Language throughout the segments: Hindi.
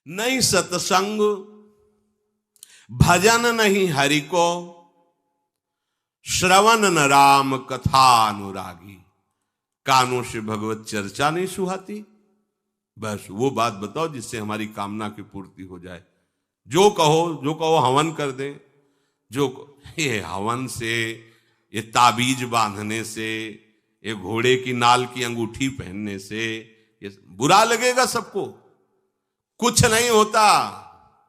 नहीं सत्संग भजन नहीं हरि को, श्रवण न राम कथा अनुरागी, कानों से भगवत चर्चा नहीं सुहाती। बस वो बात बताओ जिससे हमारी कामना की पूर्ति हो जाए। जो कहो हवन कर दे। ये हवन से, ये ताबीज बांधने से, ये घोड़े की नाल की अंगूठी पहनने से ये बुरा लगेगा सबको। कुछ नहीं होता,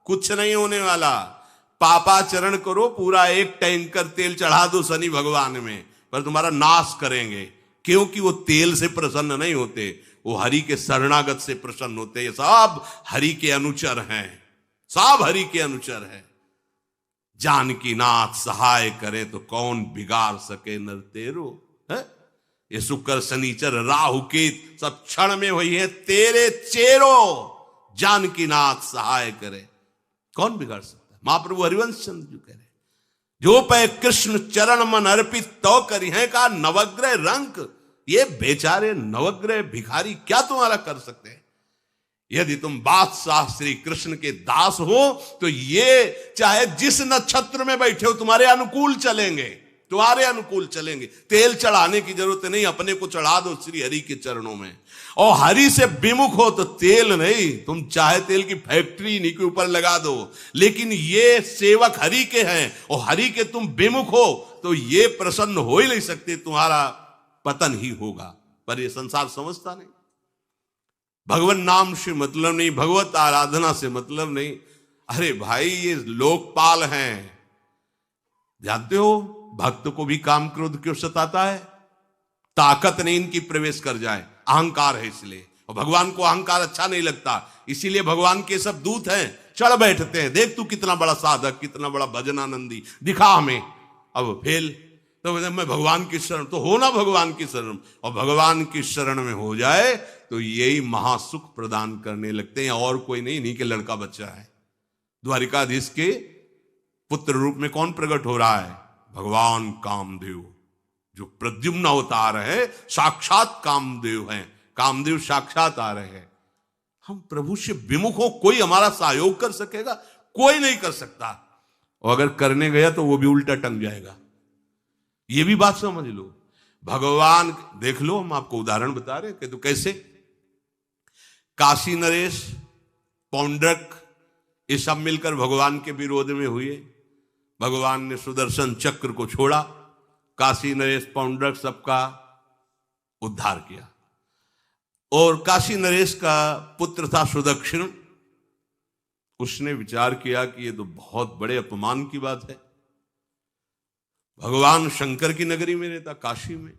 कुछ नहीं होने वाला। पापाचरण करो, पूरा एक टैंकर तेल चढ़ा दो शनि भगवान में, पर तुम्हारा नाश करेंगे। क्योंकि वो तेल से प्रसन्न नहीं होते, वो हरि के शरणागत से प्रसन्न होते। ये सब हरि के अनुचर हैं, सब हरि के अनुचर हैं। जानकी नाथ सहाय करे तो कौन बिगाड़ सके नर तेरो। है ये शुक्र शनिचर राहु केत सब क्षण में हुई है तेरे चेरो। जानकी नाथ सहाय करे कौन बिगाड़ सकता है। महाप्रभु हरिवंश चंद्र जी कह रहे, जो पे कृष्ण चरण मन अर्पित तो करी है का नवग्रह रंक। ये बेचारे नवग्रह भिखारी क्या तुम्हारा कर सकते हैं। यदि तुम बादशाह श्री कृष्ण के दास हो तो ये चाहे जिस नक्षत्र में बैठे हो तुम्हारे अनुकूल चलेंगे, तुम्हारे अनुकूल चलेंगे। तेल चढ़ाने की जरूरत नहीं, अपने को चढ़ा दो श्री हरि के चरणों में। और हरि से विमुख हो तो तेल नहीं, तुम चाहे तेल की फैक्ट्री इन्हीं के ऊपर लगा दो। लेकिन ये सेवक हरि के हैं और हरि के तुम विमुख हो तो ये प्रसन्न हो ही नहीं सकते, तुम्हारा पतन ही होगा। पर ये संसार समझता नहीं। भगवान नाम से मतलब नहीं, भगवत आराधना से मतलब नहीं। अरे भाई ये लोकपाल हैं, जानते हो भक्त को भी काम क्रोध क्यों सताता है। ताकत नहीं इनकी प्रवेश कर जाए, अहंकार है इसलिए। और भगवान को अहंकार अच्छा नहीं लगता, इसीलिए भगवान के सब दूत हैं चढ़ बैठते हैं। देख तू कितना बड़ा साधक, कितना बड़ा भजनानंदी, दिखा हमें। अब फेल तो मैं भगवान की शरण, तो हो ना भगवान की शरण। और भगवान की शरण में हो जाए तो यही महासुख प्रदान करने लगते हैं, और कोई नहीं, इन्हीं के लड़का बच्चा है। द्वारिकाधीश के पुत्र रूप में कौन प्रकट हो रहा है? भगवान कामदेव, जो प्रद्युम्न अवतार है, साक्षात कामदेव हैं। कामदेव साक्षात आ रहे हैं। हम प्रभु से विमुख हो, कोई हमारा सहयोग कर सकेगा? कोई नहीं कर सकता। और अगर करने गया तो वो भी उल्टा टंग जाएगा। ये भी बात समझ लो। भगवान देख लो, हम आपको उदाहरण बता रहे हैं कि तो कैसे काशी नरेश, पौंड्रक, ये सब मिलकर भगवान के विरोध में हुए। भगवान ने सुदर्शन चक्र को छोड़ा, काशी नरेश पौंड्रक सबका उद्धार किया। और काशी नरेश का पुत्र था सुदक्षिण। उसने विचार किया कि ये तो बहुत बड़े अपमान की बात है। भगवान शंकर की नगरी में रहता, काशी में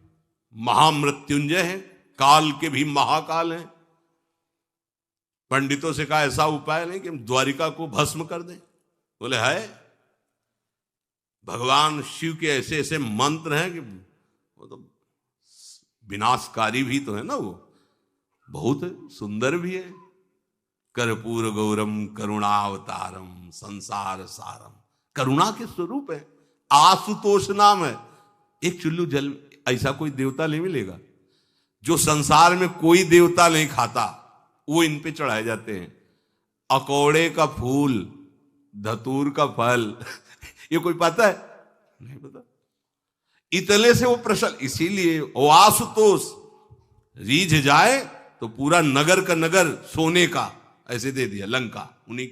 महामृत्युंजय है, काल के भी महाकाल हैं। पंडितों से कहा ऐसा उपाय नहीं कि हम द्वारिका को भस्म कर दें। बोले है, भगवान शिव के ऐसे ऐसे मंत्र हैं कि वो तो विनाशकारी भी तो है ना, वो बहुत सुंदर भी है। कर्पूर गौरम करुणावतारम संसार सारम, करुणा के स्वरूप है। आशुतोष नाम है। एक चुल्लू जल ऐसा कोई देवता नहीं मिलेगा जो संसार में कोई देवता नहीं खाता, वो इन पे चढ़ाए जाते हैं। अकौड़े का फूल, धतूर का फल ये कोई पता है? नहीं पता। इतने से वो प्रसन्न, इसीलिए वो आशुतोष रीझ जाए तो पूरा नगर का नगर सोने का ऐसे दे दिया, लंका उन्हीं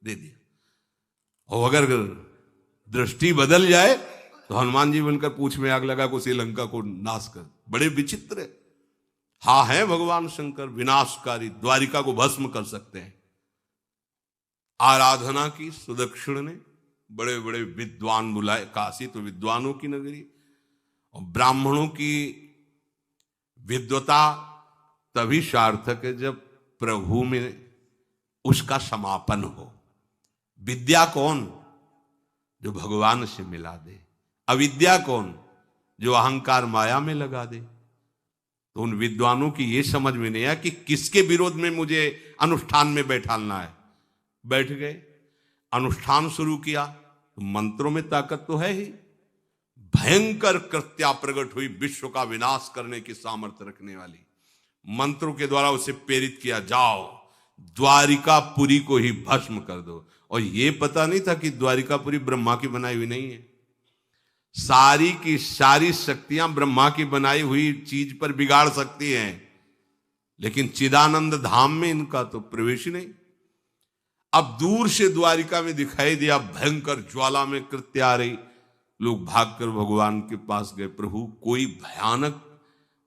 दे दिया। और अगर दृष्टि बदल जाए तो हनुमान जी बनकर पूंछ में आग लगा को श्रीलंका को नाश कर। बड़े विचित्र है। हाँ है भगवान शंकर विनाशकारी, द्वारिका को भस्म कर सकते हैं। आराधना की सुदक्षिण ने, बड़े बड़े विद्वान बुलाए। काशी तो विद्वानों की नगरी, और ब्राह्मणों की विद्वता तभी सार्थक है जब प्रभु में उसका समापन हो। विद्या कौन? जो भगवान से मिला दे। अविद्या कौन? जो अहंकार माया में लगा दे। तो उन विद्वानों की ये समझ में नहीं आया कि किसके विरोध में मुझे अनुष्ठान में बैठालना है। बैठ गए, अनुष्ठान शुरू किया, तो मंत्रों में ताकत तो है ही। भयंकर कृत्या प्रकट हुई, विश्व का विनाश करने की सामर्थ्य रखने वाली। मंत्रों के द्वारा उसे प्रेरित किया, जाओ द्वारिकापुरी को ही भस्म कर दो। और ये पता नहीं था कि द्वारिकापुरी ब्रह्मा की बनाई हुई नहीं है। सारी की सारी शक्तियां ब्रह्मा की बनाई हुई चीज पर बिगाड़ सकती हैं, लेकिन चिदानंद धाम में इनका तो प्रवेश ही नहीं। अब दूर से द्वारिका में दिखाई दिया, भयंकर ज्वाला में कृत्य आ रही। लोग भागकर भगवान के पास गए, प्रभु कोई भयानक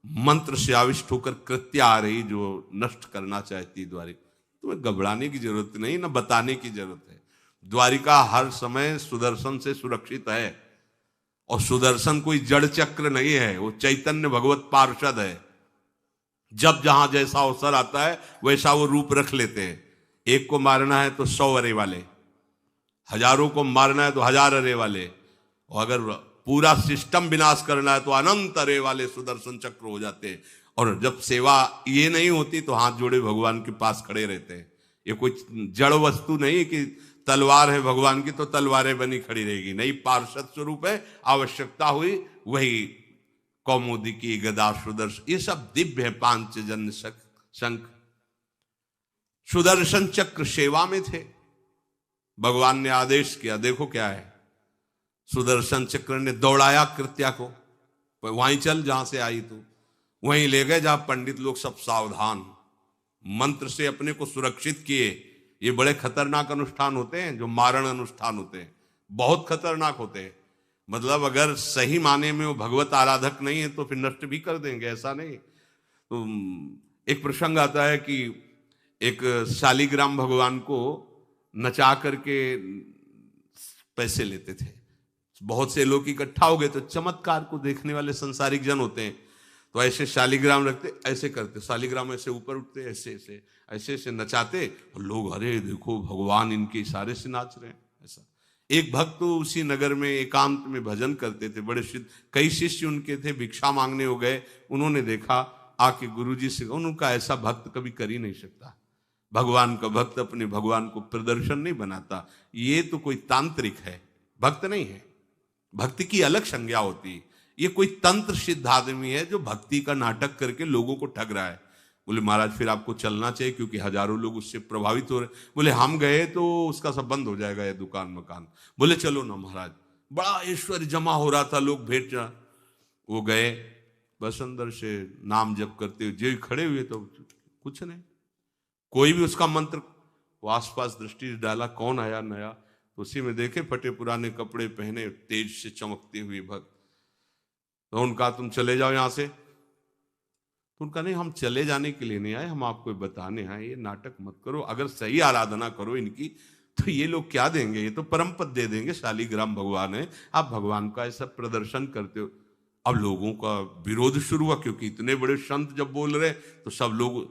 मंत्र से आविष्ट होकर कृत्य आ रही जो नष्ट करना चाहती द्वारिका। तुम्हें घबराने की जरूरत नहीं, ना बताने की जरूरत है। द्वारिका हर समय सुदर्शन से सुरक्षित है, और सुदर्शन कोई जड़ चक्र नहीं है, वो चैतन्य भगवत पार्षद है। जब जहां जैसा अवसर आता है वैसा वो रूप रख लेते हैं। एक को मारना है तो 100 अरे वाले, हजारों को मारना है तो 1000 अरे वाले, और अगर पूरा सिस्टम विनाश करना है तो अनंत अरे वाले सुदर्शन चक्र हो जाते हैं। और जब सेवा ये नहीं होती तो हाथ जोड़े भगवान के पास खड़े रहते हैं। ये कोई जड़ वस्तु नहीं कि तलवार है भगवान की तो तलवारें बनी खड़ी रहेगी, नहीं, पार्षद स्वरूप है। आवश्यकता हुई वही कौमुदी की गदा सुदर्शन, ये सब दिव्य है। पांचजन्य शंख सुदर्शन चक्र सेवा में थे। भगवान ने आदेश किया, देखो क्या है, सुदर्शन चक्र ने दौड़ाया कृत्या को, वहीं चल जहां से आई तू, वहीं ले गए जहां पंडित लोग सब सावधान, मंत्र से अपने को सुरक्षित किए। ये बड़े खतरनाक अनुष्ठान होते हैं, जो मारण अनुष्ठान होते हैं, बहुत खतरनाक होते हैं। मतलब अगर सही माने में वो भगवत आराधक नहीं है तो फिर नष्ट भी कर देंगे, ऐसा नहीं। तो एक प्रसंग आता है कि एक शालिग्राम भगवान को नचा करके पैसे लेते थे। बहुत से लोग इकट्ठा हो गए, तो चमत्कार को देखने वाले संसारिक जन होते हैं, तो ऐसे शालिग्राम रखते, ऐसे करते, शालिग्राम ऐसे ऊपर उठते, ऐसे ऐसे ऐसे ऐसे नचाते, और लोग अरे देखो भगवान इनके इशारे से नाच रहे हैं। ऐसा एक भक्त तो उसी नगर में एकांत में भजन करते थे, बड़े कई शिष्य उनके थे, भिक्षा मांगने हो गए। उन्होंने देखा, आके गुरुजी से, उनका ऐसा भक्त कभी कर ही नहीं सकता। भगवान का भक्त अपने भगवान को प्रदर्शन नहीं बनाता, ये तो कोई तांत्रिक है, भक्त नहीं है। भक्ति की अलग संज्ञा होती है। ये कोई तंत्र सिद्ध आदमी है जो भक्ति का नाटक करके लोगों को ठग रहा है। बोले महाराज फिर आपको चलना चाहिए, क्योंकि हजारों लोग उससे प्रभावित हो रहे। बोले हम गए तो उसका सब बंद हो जाएगा, ये दुकान मकान। बोले चलो ना महाराज, बड़ा ऐश्वर्य जमा हो रहा था, लोग भेंट, वो गए, बस अंदर से नाम जप करते हुए जो खड़े हुए, तो कुछ नहीं, कोई भी उसका मंत्र, वो आसपास दृष्टि डाला, कौन आया नया, तो उसी में देखे फटे पुराने कपड़े पहने, तेज से चमकते हुए भक्त। तो उनका तुम चले जाओ यहां से। तो उनका नहीं, हम चले जाने के लिए नहीं आए, हम आपको बताने आए, ये नाटक मत करो, अगर सही आराधना करो इनकी तो ये लोग क्या देंगे, ये तो परम पद दे देंगे, शालिग्राम भगवान है, आप भगवान का ऐसा प्रदर्शन करते हो। अब लोगों का विरोध शुरू हुआ, क्योंकि इतने बड़े संत जब बोल रहे तो सब लोग,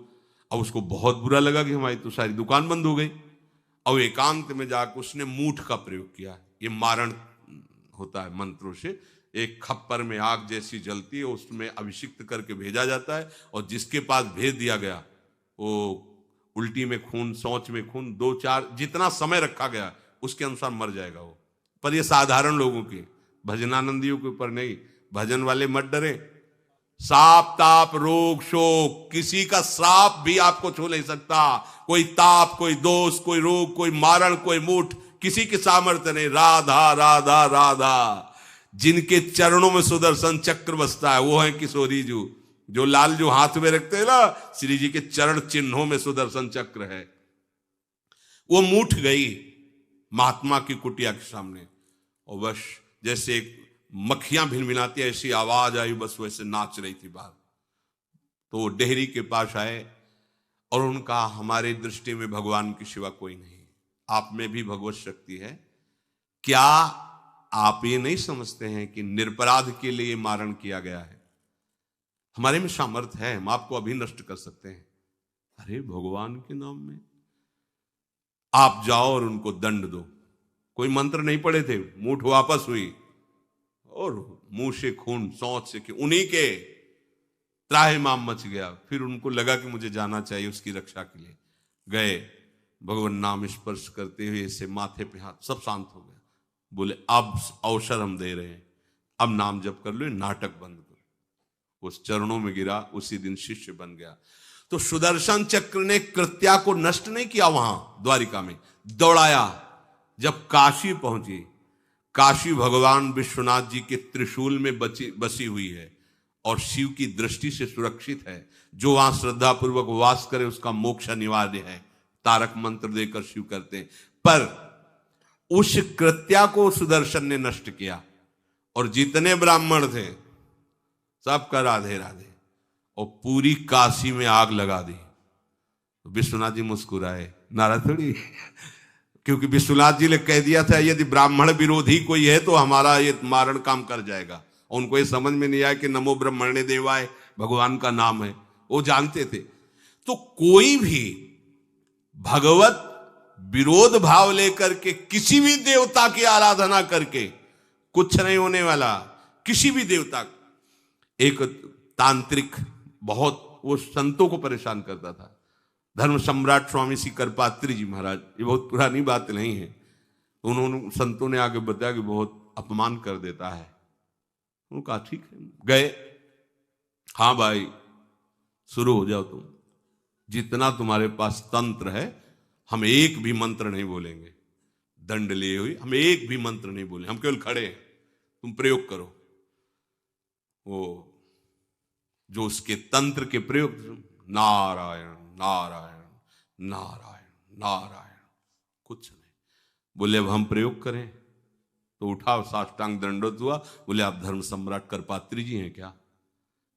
अब उसको बहुत बुरा लगा कि हमारी तो सारी दुकान बंद हो गई। और एकांत में जाकर उसने मूठ का प्रयोग किया। ये मारण होता है मंत्रों से, एक खप्पर में आग जैसी जलती है, उसमें अभिषिक्त करके भेजा जाता है, और जिसके पास भेज दिया गया वो उल्टी में खून, शौच में खून, 2-4 जितना समय रखा गया उसके अनुसार मर जाएगा वो। पर ये साधारण लोगों के, भजनानंदियों के ऊपर नहीं। भजन वाले मत डरे, साप ताप रोग शोक, किसी का श्राप भी आपको छू नहीं सकता। कोई ताप, कोई दोष, कोई रोग, कोई मारण, कोई मूठ, किसी की सामर्थ्य नहीं। राधा राधा राधा। जिनके चरणों में सुदर्शन चक्र बसता है वो है किशोरी जी, जो लाल जो हाथ में रखते हैं ना, श्री जी के चरण चिन्हों में सुदर्शन चक्र है। वो मूठ गई महात्मा की कुटिया के सामने, और बस जैसे मक्खियां भिनभिनाती ऐसी आवाज आई, बस वैसे नाच रही थी बाहर। तो वो डेहरी के पास आए और उनका, हमारे दृष्टि में भगवान की सिवा कोई नहीं, आप में भी भगवत शक्ति है, क्या आप ये नहीं समझते हैं कि निरपराध के लिए मारण किया गया है? हमारे में सामर्थ्य है, हम आपको अभी नष्ट कर सकते हैं। अरे भगवान के नाम में आप जाओ और उनको दंड दो। कोई मंत्र नहीं पड़े थे, मूठ वापस हुई और मुंह से खून, शौच से, उन्हीं के त्राहिमाम मच गया। फिर उनको लगा कि मुझे जाना चाहिए उसकी रक्षा के लिए, गए, भगवान नाम स्पर्श करते हुए ऐसे माथे पे हाथ, सब शांत हो गया। बोले अब अवसर हम दे रहे हैं, अब नाम जप कर लो, नाटक बंद करो। उस चरणों में गिरा, उसी दिन शिष्य बन गया। तो सुदर्शन चक्र ने कृत्या को नष्ट नहीं किया वहां द्वारिका में, दौड़ाया। जब काशी पहुंची, काशी भगवान विश्वनाथ जी के त्रिशूल में बसी हुई है और शिव की दृष्टि से सुरक्षित है। जो वहां श्रद्धा पूर्वक वास करे उसका मोक्ष अनिवार्य है, तारक मंत्र देकर शिव करते हैं। पर उस कृत्या को सुदर्शन ने नष्ट किया और जितने ब्राह्मण थे सबका राधे राधे, और पूरी काशी में आग लगा दी। विश्वनाथ जी मुस्कुराए, नाराज थोड़ी, क्योंकि विश्वनाथ जी ने कह दिया था यदि ब्राह्मण विरोधी कोई है तो हमारा ये मारण काम कर जाएगा। और उनको ये समझ में नहीं आया कि नमो ब्रह्मणे देवाय भगवान का नाम है, वो जानते थे। तो कोई भी भगवत विरोध भाव लेकर के किसी भी देवता की आराधना करके कुछ नहीं होने वाला। किसी भी देवता, एक तांत्रिक बहुत वो संतों को परेशान करता था, धर्म सम्राट स्वामी श्री करपात्री जी महाराज, ये बहुत पुरानी बात नहीं है। उन्होंने संतों ने आगे बताया कि बहुत अपमान कर देता है। उन्होंने कहा ठीक है, गए, हाँ भाई शुरू हो जाओ तुम, जितना तुम्हारे पास तंत्र है हम एक भी मंत्र नहीं बोलेंगे, दंड लिए हुए हम एक भी मंत्र नहीं बोले, हम केवल खड़े हैं, तुम प्रयोग करो। वो जो उसके तंत्र के प्रयोग, नारायण नारायण नारायण नारायण, कुछ नहीं बोले। अब हम प्रयोग करें तो उठा, साष्टांग दंडोत हुआ, बोले आप धर्म सम्राट करपात्री जी हैं क्या?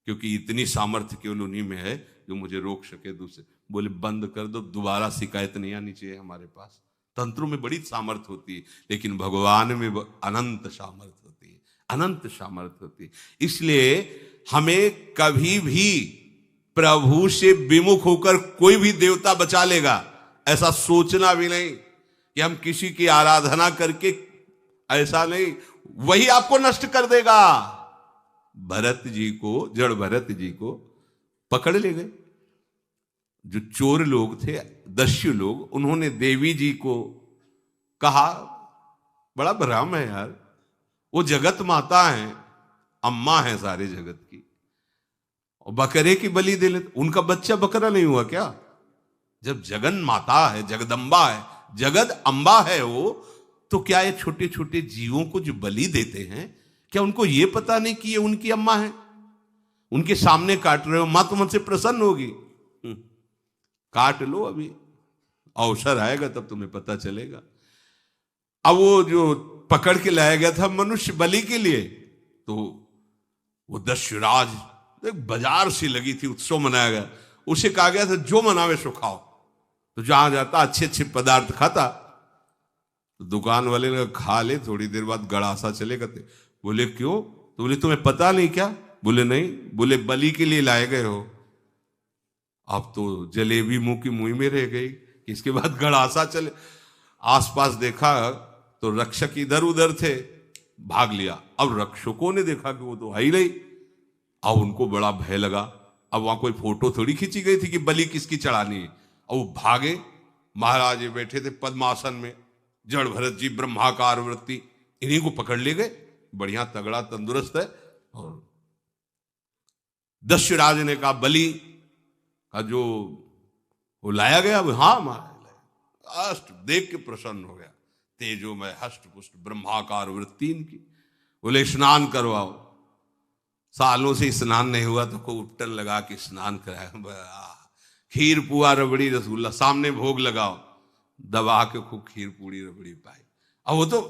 क्योंकि इतनी सामर्थ्य केवल उन्हीं में है जो मुझे रोक सके। दूसरे बोले बंद कर दो, दोबारा शिकायत नहीं आनी चाहिए हमारे पास। तंत्रों में बड़ी सामर्थ्य होती है, लेकिन भगवान में अनंत सामर्थ्य होती है, अनंत सामर्थ्य होती है। इसलिए हमें कभी भी प्रभु से विमुख होकर कोई भी देवता बचा लेगा ऐसा सोचना भी नहीं कि हम किसी की आराधना करके, ऐसा नहीं, वही आपको नष्ट कर देगा। भरत जी को, जड़ भरत जी को पकड़ ले गए जो चोर लोग थे, दस्यु लोग। उन्होंने देवी जी को कहा, बड़ा भ्रम है यार, वो जगत माता है, अम्मा है सारे जगत की, और बकरे की बलि दे लेते। उनका बच्चा बकरा नहीं हुआ क्या? जब जगन माता है, जगदम्बा है, जगद अम्बा है वो, तो क्या ये छोटे छोटे जीवों को जो बलि देते हैं, क्या उनको ये पता नहीं कि ये उनकी अम्मा है? उनके सामने काट रहे हो, मां तो मुझसे प्रसन्न होगी। काट लो, अभी अवसर आएगा तब तुम्हें पता चलेगा। अब वो जो पकड़ के लाया गया था मनुष्य बलि के लिए, तो वो दस्युराज, एक बाजार सी लगी थी, उत्सव मनाया गया, उसे कहा गया था जो मनावे सो खाओ। तो जहां जाता अच्छे अच्छे पदार्थ खाता। तो दुकान वाले ने खा ले, थोड़ी देर बाद गड़ासा चले गए। बोले क्यों? तो बोले तुम्हें पता नहीं क्या? बोले नहीं। बोले बलि के लिए लाए गए हो। अब तो जलेबी मुंह की मुंह में रह गई। इसके बाद गड़ासा चले, आसपास देखा तो रक्षक इधर उधर थे, भाग लिया। अब रक्षकों ने देखा कि वो तो है ही नहीं। अब उनको बड़ा भय लगा। अब वहां कोई फोटो थोड़ी खींची गई थी कि बलि किसकी चढ़ानी है। अब वो भागे, महाराज बैठे थे पद्मासन में, जड़ भरत जी ब्रह्माकार वृत्ति, इन्हीं को पकड़ ले गए। बढ़िया तगड़ा तंदुरुस्त है। और दस्युराज ने कहा बलि का जो वो लाया गया, हाँ महाराज, अष्ट देख के प्रसन्न हो गया। तेजो में हष्ट पुष्ट ब्रह्माकार वृत्ति इनकी। बोले स्नान करवाओ। सालों से स्नान नहीं हुआ तो को उपटन लगा के स्नान कराया। खीर पुआ रबड़ी रसगुल्ला सामने भोग लगाओ, दबा के खूब खीर पूरी रबड़ी पाई। अब वो तो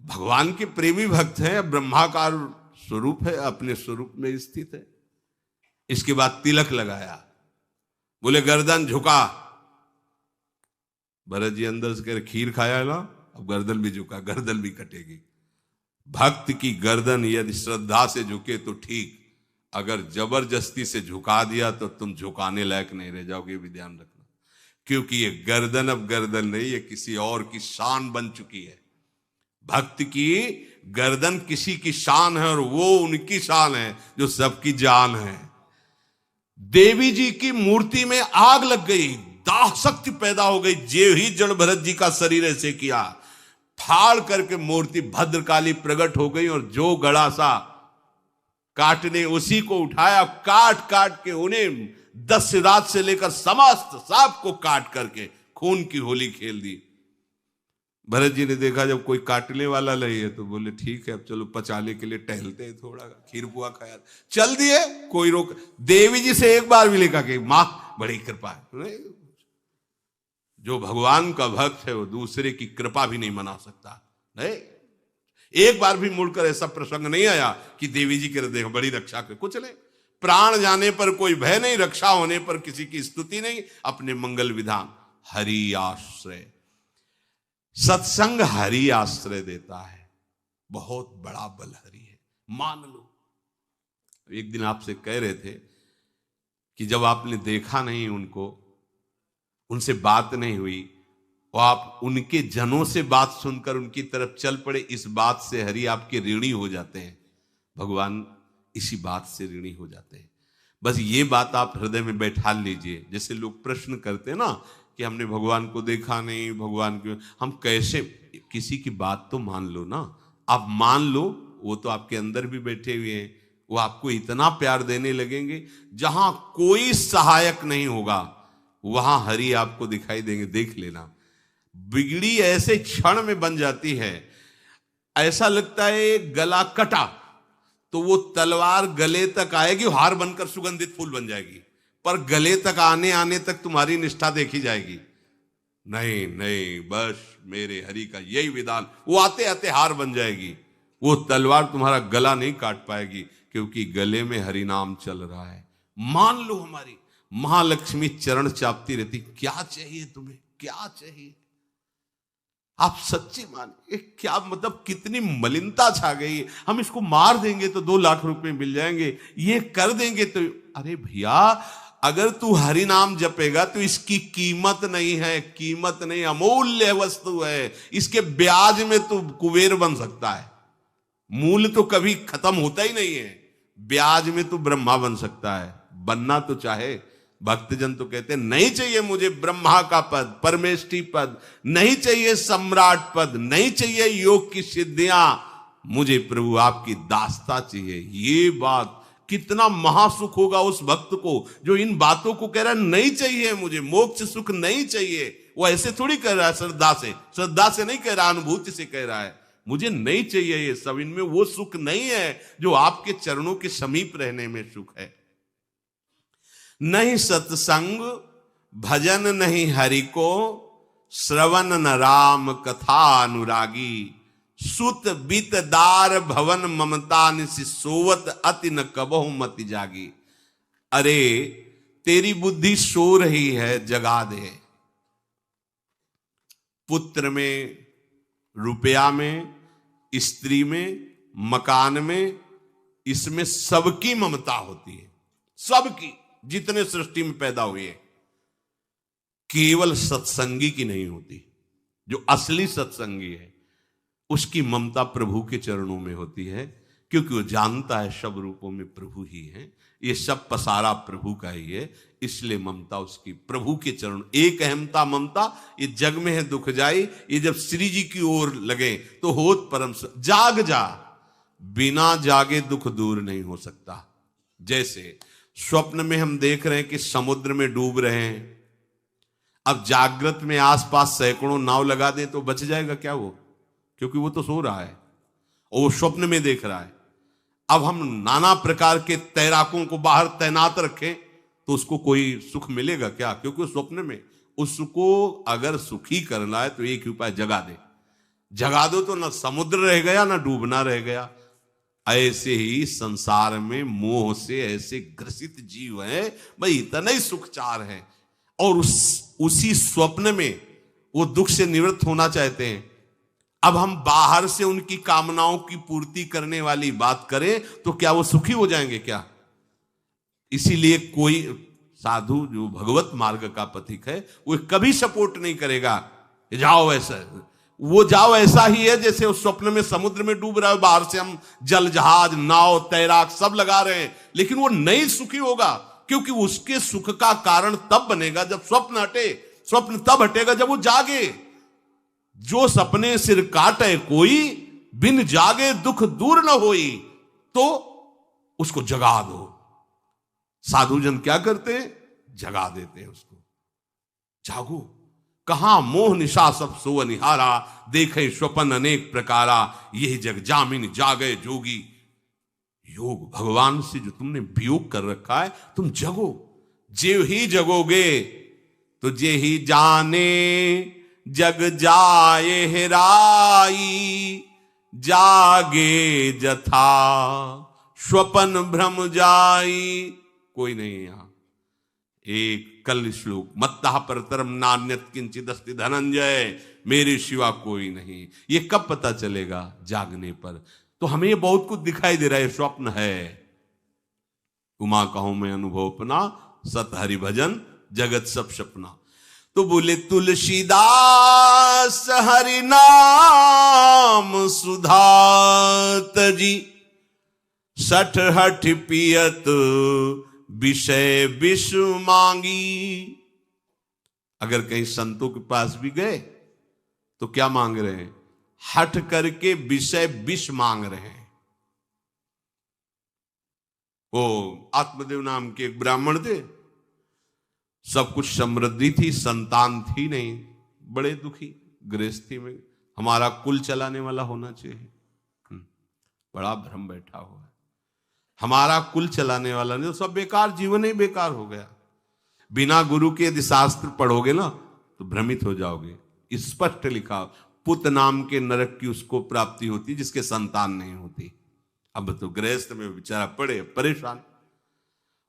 भगवान के प्रेमी भक्त हैं, ब्रह्माकार स्वरूप है, अपने स्वरूप में स्थित है। इसके बाद तिलक लगाया। बोले गर्दन झुका। भरत जी अंदर से कह रहे खीर खाया ना, अब गर्दन भी झुका, गर्दन भी कटेगी। भक्त की गर्दन यदि श्रद्धा से झुके तो ठीक, अगर जबरदस्ती से झुका दिया तो तुम झुकाने लायक नहीं रह जाओगे, भी ध्यान रखना। क्योंकि ये गर्दन अब गर्दन नहीं, ये किसी और की शान बन चुकी है। भक्त की गर्दन किसी की शान है और वो उनकी शान है जो सबकी जान है। देवी जी की मूर्ति में आग लग गई, दाह शक्ति पैदा हो गई। जे ही जड़ भरत जी का शरीर ऐसे किया, फाड़ करके मूर्ति भद्रकाली प्रकट हो गई। और जो गड़ासा काटने उसी को उठाया, काट काट के उन्हें दस्युराज से लेकर समस्त सांप को काट करके खून की होली खेल दी। भरत जी ने देखा जब कोई काटने वाला नहीं है तो बोले ठीक है अब चलो पचाने के लिए टहलते हैं, थोड़ा खीर पुआ खाया, चल दिए, कोई रोक। देवी जी से एक बार भी लिखा कि मां बड़ी कृपा है। जो भगवान का भक्त है वो दूसरे की कृपा भी नहीं मना सकता। नहीं, एक बार भी मुड़कर ऐसा प्रसंग नहीं आया कि देवी जी के देख बड़ी रक्षा कर, कुछ नहीं। प्राण जाने पर कोई भय नहीं, रक्षा होने पर किसी की स्तुति नहीं, अपने मंगल विधान। हरि आश्रय, सत्संग हरि आश्रय देता है, बहुत बड़ा बल हरि है, मान लो। एक दिन आपसे कह रहे थे कि जब आपने देखा नहीं उनको, उनसे बात नहीं हुई और आप उनके जनों से बात सुनकर उनकी तरफ चल पड़े, इस बात से हरि आपके ऋणी हो जाते हैं। भगवान इसी बात से ऋणी हो जाते हैं। बस ये बात आप हृदय में बैठा लीजिए। जैसे लोग प्रश्न करते हैं ना कि हमने भगवान को देखा नहीं, भगवान क्यों, हम कैसे, किसी की बात तो मान लो ना। आप मान लो, वो तो आपके अंदर भी बैठे हुए हैं, वो आपको इतना प्यार देने लगेंगे। जहां कोई सहायक नहीं होगा वहां हरि आपको दिखाई देंगे, देख लेना। बिगड़ी ऐसे क्षण में बन जाती है, ऐसा लगता है गला कटा तो वो तलवार गले तक आएगी, हार बनकर सुगंधित फूल बन जाएगी, पर गले तक आने आने तक तुम्हारी निष्ठा देखी जाएगी। नहीं नहीं, बस मेरे हरि का यही विधान, वो आते आते हार बन जाएगी, वो तलवार तुम्हारा गला नहीं काट पाएगी, क्योंकि गले में हरि नाम चल रहा है। मान लो हमारी महालक्ष्मी चरण चापती रहती, क्या चाहिए तुम्हें, क्या चाहिए। आप सच्ची मानिए, क्या मतलब कितनी मलिनता छा गई है। हम इसको मार देंगे तो 2 लाख रुपए मिल जाएंगे, ये कर देंगे तो, अरे भैया अगर तू हरि नाम जपेगा तो इसकी कीमत नहीं है, कीमत नहीं, अमूल्य वस्तु है। इसके ब्याज में तू कुबेर बन सकता है, मूल तो कभी खत्म होता ही नहीं है, ब्याज में तू ब्रह्मा बन सकता है। बनना तो चाहे, भक्तजन तो कहते हैं नहीं चाहिए मुझे ब्रह्मा का पद, परमेष्ठी पद, नहीं चाहिए सम्राट पद, नहीं चाहिए योग की सिद्धियां, मुझे प्रभु आपकी दास्ता चाहिए। ये बात कितना महासुख होगा उस भक्त को जो इन बातों को कह रहा है, नहीं चाहिए मुझे मोक्ष सुख नहीं चाहिए। वो ऐसे थोड़ी कह रहा है, श्रद्धा से नहीं कह रहा, अनुभूति से कह रहा है, मुझे नहीं चाहिए ये सब, इनमें वो सुख नहीं है जो आपके चरणों के समीप रहने में सुख है। नहीं सत्संग भजन नहीं हरि को, श्रवण न राम कथा अनुरागी, सुत बीत दार भवन ममता निसि सोवत अति न कबहु मति जागी। अरे तेरी बुद्धि सो रही है, जगा दे। पुत्र में, रुपया में, स्त्री में, मकान में, इसमें सबकी ममता होती है, सबकी, जितने सृष्टि में पैदा हुए, केवल सत्संगी की नहीं होती। जो असली सत्संगी है उसकी ममता प्रभु के चरणों में होती है, क्योंकि वो जानता है सब रूपों में प्रभु ही है, ये सब पसारा प्रभु का ही है, इसलिए ममता उसकी प्रभु के चरण। एक अहमता ममता ये जग में है दुख जाई, ये जब श्री जी की ओर लगे तो होत परम। जाग जा, बिना जागे दुख दूर नहीं हो सकता। जैसे स्वप्न में हम देख रहे हैं कि समुद्र में डूब रहे हैं, अब जागृत में आसपास सैकड़ों नाव लगा दें तो बच जाएगा क्या वो, क्योंकि वो तो सो रहा है और वो स्वप्न में देख रहा है। अब हम नाना प्रकार के तैराकों को बाहर तैनात रखें तो उसको कोई सुख मिलेगा क्या, क्योंकि स्वप्न में। उसको अगर सुखी करना है तो एक ही उपाय, जगा दे। जगा दो तो ना समुद्र रह गया ना डूबना रह गया। ऐसे ही संसार में मोह से ऐसे ग्रसित जीव हैं, भाई इतना ही सुखचार है, और उसी स्वप्न में वो दुख से निवृत्त होना चाहते हैं। अब हम बाहर से उनकी कामनाओं की पूर्ति करने वाली बात करें तो क्या वो सुखी हो जाएंगे क्या? इसीलिए कोई साधु जो भगवत मार्ग का पथिक है वो कभी सपोर्ट नहीं करेगा जाओ ऐसा, वो जाओ ऐसा ही है जैसे उस स्वप्न में समुद्र में डूब रहा है, बाहर से हम जल जहाज नाव तैराक सब लगा रहे हैं, लेकिन वो नहीं सुखी होगा, क्योंकि उसके सुख का कारण तब बनेगा जब स्वप्न हटे। स्वप्न तब हटेगा जब वो जागे। जो सपने सिर काटे कोई, बिन जागे दुख दूर न होई, तो उसको जगा दो। साधुजन क्या करते हैं? जगा देते हैं उसको। जागो, कहां मोह निशा सब सो निहारा, देखे स्वपन अनेक प्रकारा, यही जग जामिन जागे जोगी। योग भगवान से जो तुमने वियोग कर रखा है, तुम जगो। जे ही जगोगे तो जे ही जाने जग जाए हेराई, जागे जथा स्वपन भ्रम जाई। कोई नहीं यहां। एक कल श्लोक, मत्तः परतरम नान्यत किंचित अस्ति धनंजय, मेरे सिवा कोई नहीं। ये कब पता चलेगा? जागने पर। तो हमें ये बहुत कुछ दिखाई दे रहा है, स्वप्न है। उमा कहूं मैं अनुभव अपना, सत हरि भजन जगत सब सपना। तो बोले तुलसीदास हरि नाम सुधा तजी, सठ हठ पियत विषय विष मांगी। अगर कहीं संतों के पास भी गए तो क्या मांग रहे हैं? हठ करके विषय विष मांग रहे हैं। वो आत्मदेव नाम के एक ब्राह्मण थे, सब कुछ समृद्धि थी, संतान थी नहीं, बड़े दुखी गृहस्थी में। हमारा कुल चलाने वाला होना चाहिए, बड़ा भ्रम बैठा हुआ है। हमारा कुल चलाने वाला नहीं तो सब बेकार, जीवन ही बेकार हो गया। बिना गुरु के यदि शास्त्र पढ़ोगे ना तो भ्रमित हो जाओगे। स्पष्ट लिखा, पुत नाम के नरक की उसको प्राप्ति होती जिसके संतान नहीं होती। अब तो गृहस्थ में बेचारा पड़े परेशान।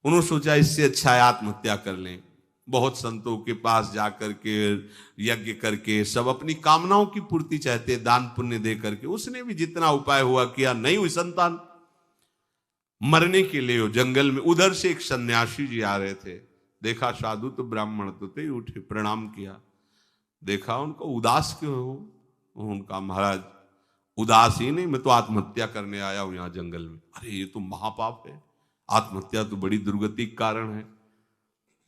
उन्होंने सोचा इससे अच्छा है आत्महत्या कर लें। बहुत संतों के पास जाकर के यज्ञ करके सब अपनी कामनाओं की पूर्ति चाहते, दान पुण्य दे करके। उसने भी जितना उपाय हुआ किया, नहीं हुई संतान। मरने के लिए जंगल में उधर से एक सन्यासी जी आ रहे थे, देखा साधु तो ब्राह्मण तो थे, उठे प्रणाम किया। देखा उनको उदास क्यों हो? उनका महाराज उदास ही नहीं, मैं तो आत्महत्या करने आया हूं यहां जंगल में। अरे ये तो महापाप है, आत्महत्या तो बड़ी दुर्गति का कारण है।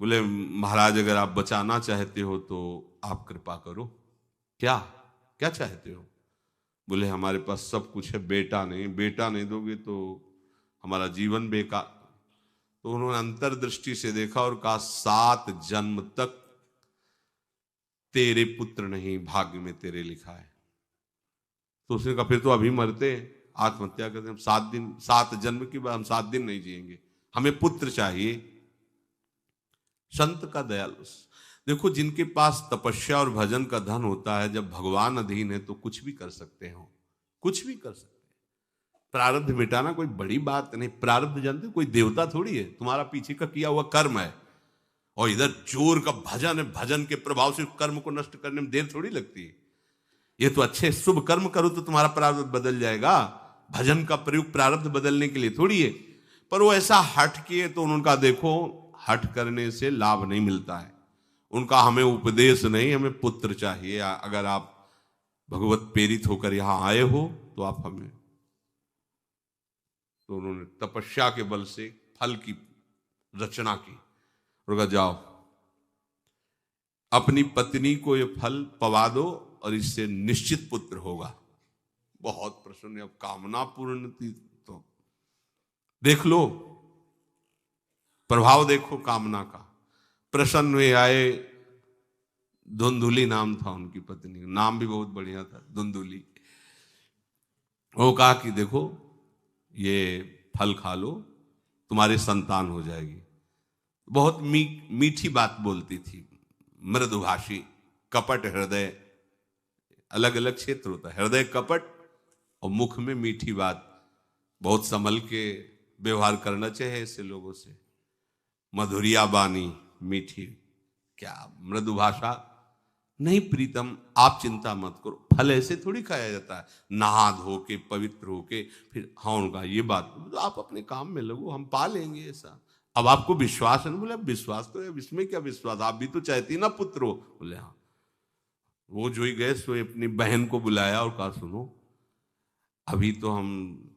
बोले महाराज अगर आप बचाना चाहते हो तो आप कृपा करो। क्या क्या चाहते हो? बोले हमारे पास सब कुछ है, बेटा नहीं दोगे तो हमारा जीवन बेकार। तो उन्होंने अंतर्दृष्टि से देखा और कहा 7 जन्म तक तेरे पुत्र नहीं भाग्य में तेरे लिखा है। तो उसने कहा फिर तो अभी मरते, आत्महत्या करते। हम 7 जन्म की बात, हम 7 दिन नहीं जिएंगे, हमें पुत्र चाहिए। संत का दयालु। देखो जिनके पास तपस्या और भजन का धन होता है, जब भगवान अधीन है तो कुछ भी कर सकते हो, कुछ भी कर सकते हैं। प्रारब्ध मिटाना कोई बड़ी बात नहीं। प्रारब्ध जानते, कोई देवता थोड़ी है, तुम्हारा पीछे का किया हुआ कर्म है। और इधर जोर का भजन है, भजन के प्रभाव से कर्म को नष्ट करने में देर थोड़ी लगती है। ये तो अच्छे शुभ कर्म करो तो तुम्हारा प्रारब्ध बदल जाएगा। भजन का प्रयोग प्रारब्ध बदलने के लिए थोड़ी है। पर वो ऐसा हट किए तो उनका देखो, हट करने से लाभ नहीं मिलता है। उनका हमें उपदेश नहीं, हमें पुत्र चाहिए। अगर आप भगवत प्रेरित होकर यहां आए हो तो आप हमें। तो उन्होंने तपस्या के बल से फल की रचना की और कहा जाओ अपनी पत्नी को ये फल पवा दो और इससे निश्चित पुत्र होगा। बहुत प्रसन्न, अब कामना पूर्ण थी तो देख लो, प्रभाव देखो कामना का। प्रसन्न हुए आए। धुंधुली नाम था उनकी पत्नी का, नाम भी बहुत बढ़िया था, धुंधुली। वो कहा कि देखो ये फल खा लो, तुम्हारी संतान हो जाएगी। बहुत मीठी बात बोलती थी, मृदुभाषी, कपट हृदय। अलग अलग क्षेत्र होता है, हृदय कपट और मुख में मीठी बात। बहुत संभल के व्यवहार करना चाहिए ऐसे लोगों से। मधुरिया बानी मीठी, क्या मृदु भाषा। नहीं प्रीतम, आप चिंता मत करो, फल ऐसे थोड़ी खाया जाता है, नहा धो के पवित्र होके फिर। हाँ उनका ये बात, तो आप अपने काम में लगो, हम पा लेंगे ऐसा। अब आपको विश्वास है ना? बोले विश्वास तो है, इसमें क्या विश्वास, आप भी तो चाहती ना पुत्र हो। बोले हाँ। वो जो ही गए सो अपनी बहन को बुलाया और कहा सुनो, अभी तो हम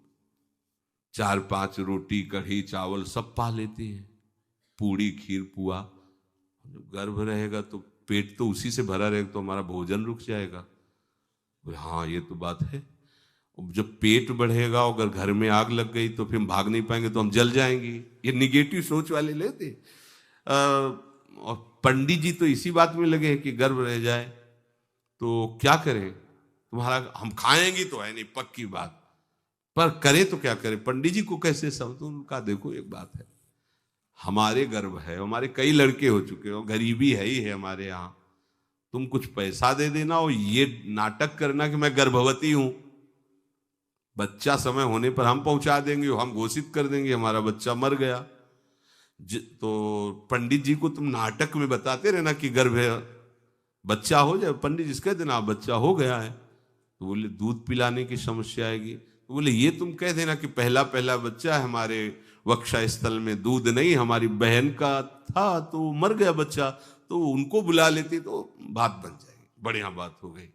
4-5 रोटी कढ़ी चावल सब पा लेते हैं, पूड़ी खीर पुआ। जब गर्भ रहेगा तो पेट तो उसी से भरा रहेगा, तो हमारा भोजन रुक जाएगा। बोले हाँ ये तो बात है। जब पेट बढ़ेगा, अगर घर में आग लग गई तो फिर हम भाग नहीं पाएंगे, तो हम जल जाएंगे। ये निगेटिव सोच वाले लेते। और पंडित जी तो इसी बात में लगे हैं कि गर्भ रह जाए तो क्या करें, तुम्हारा हम खाएंगे तो है नहीं पक्की बात, पर करें तो क्या करें। पंडित जी को कैसे समझो, उनका देखो एक बात है, हमारे गर्भ है, हमारे कई लड़के हो चुके हो, गरीबी है ही है हमारे यहाँ, तुम कुछ पैसा दे देना और ये नाटक करना कि मैं गर्भवती हूं, बच्चा समय होने पर हम पहुंचा देंगे, हम घोषित कर देंगे हमारा बच्चा मर गया। तो पंडित जी को तुम नाटक में बताते रहना कि गर्भ है, बच्चा हो जाए, पंडित जी कह देना बच्चा हो गया है, तो बोले दूध पिलाने की समस्या आएगी, तो बोले ये तुम कह देना कि पहला पहला बच्चा है, हमारे वक्षा स्थल में दूध नहीं, हमारी बहन का था तो मर गया बच्चा, तो उनको बुला लेती तो बात बन जाएगी, बढ़िया बात हो गई।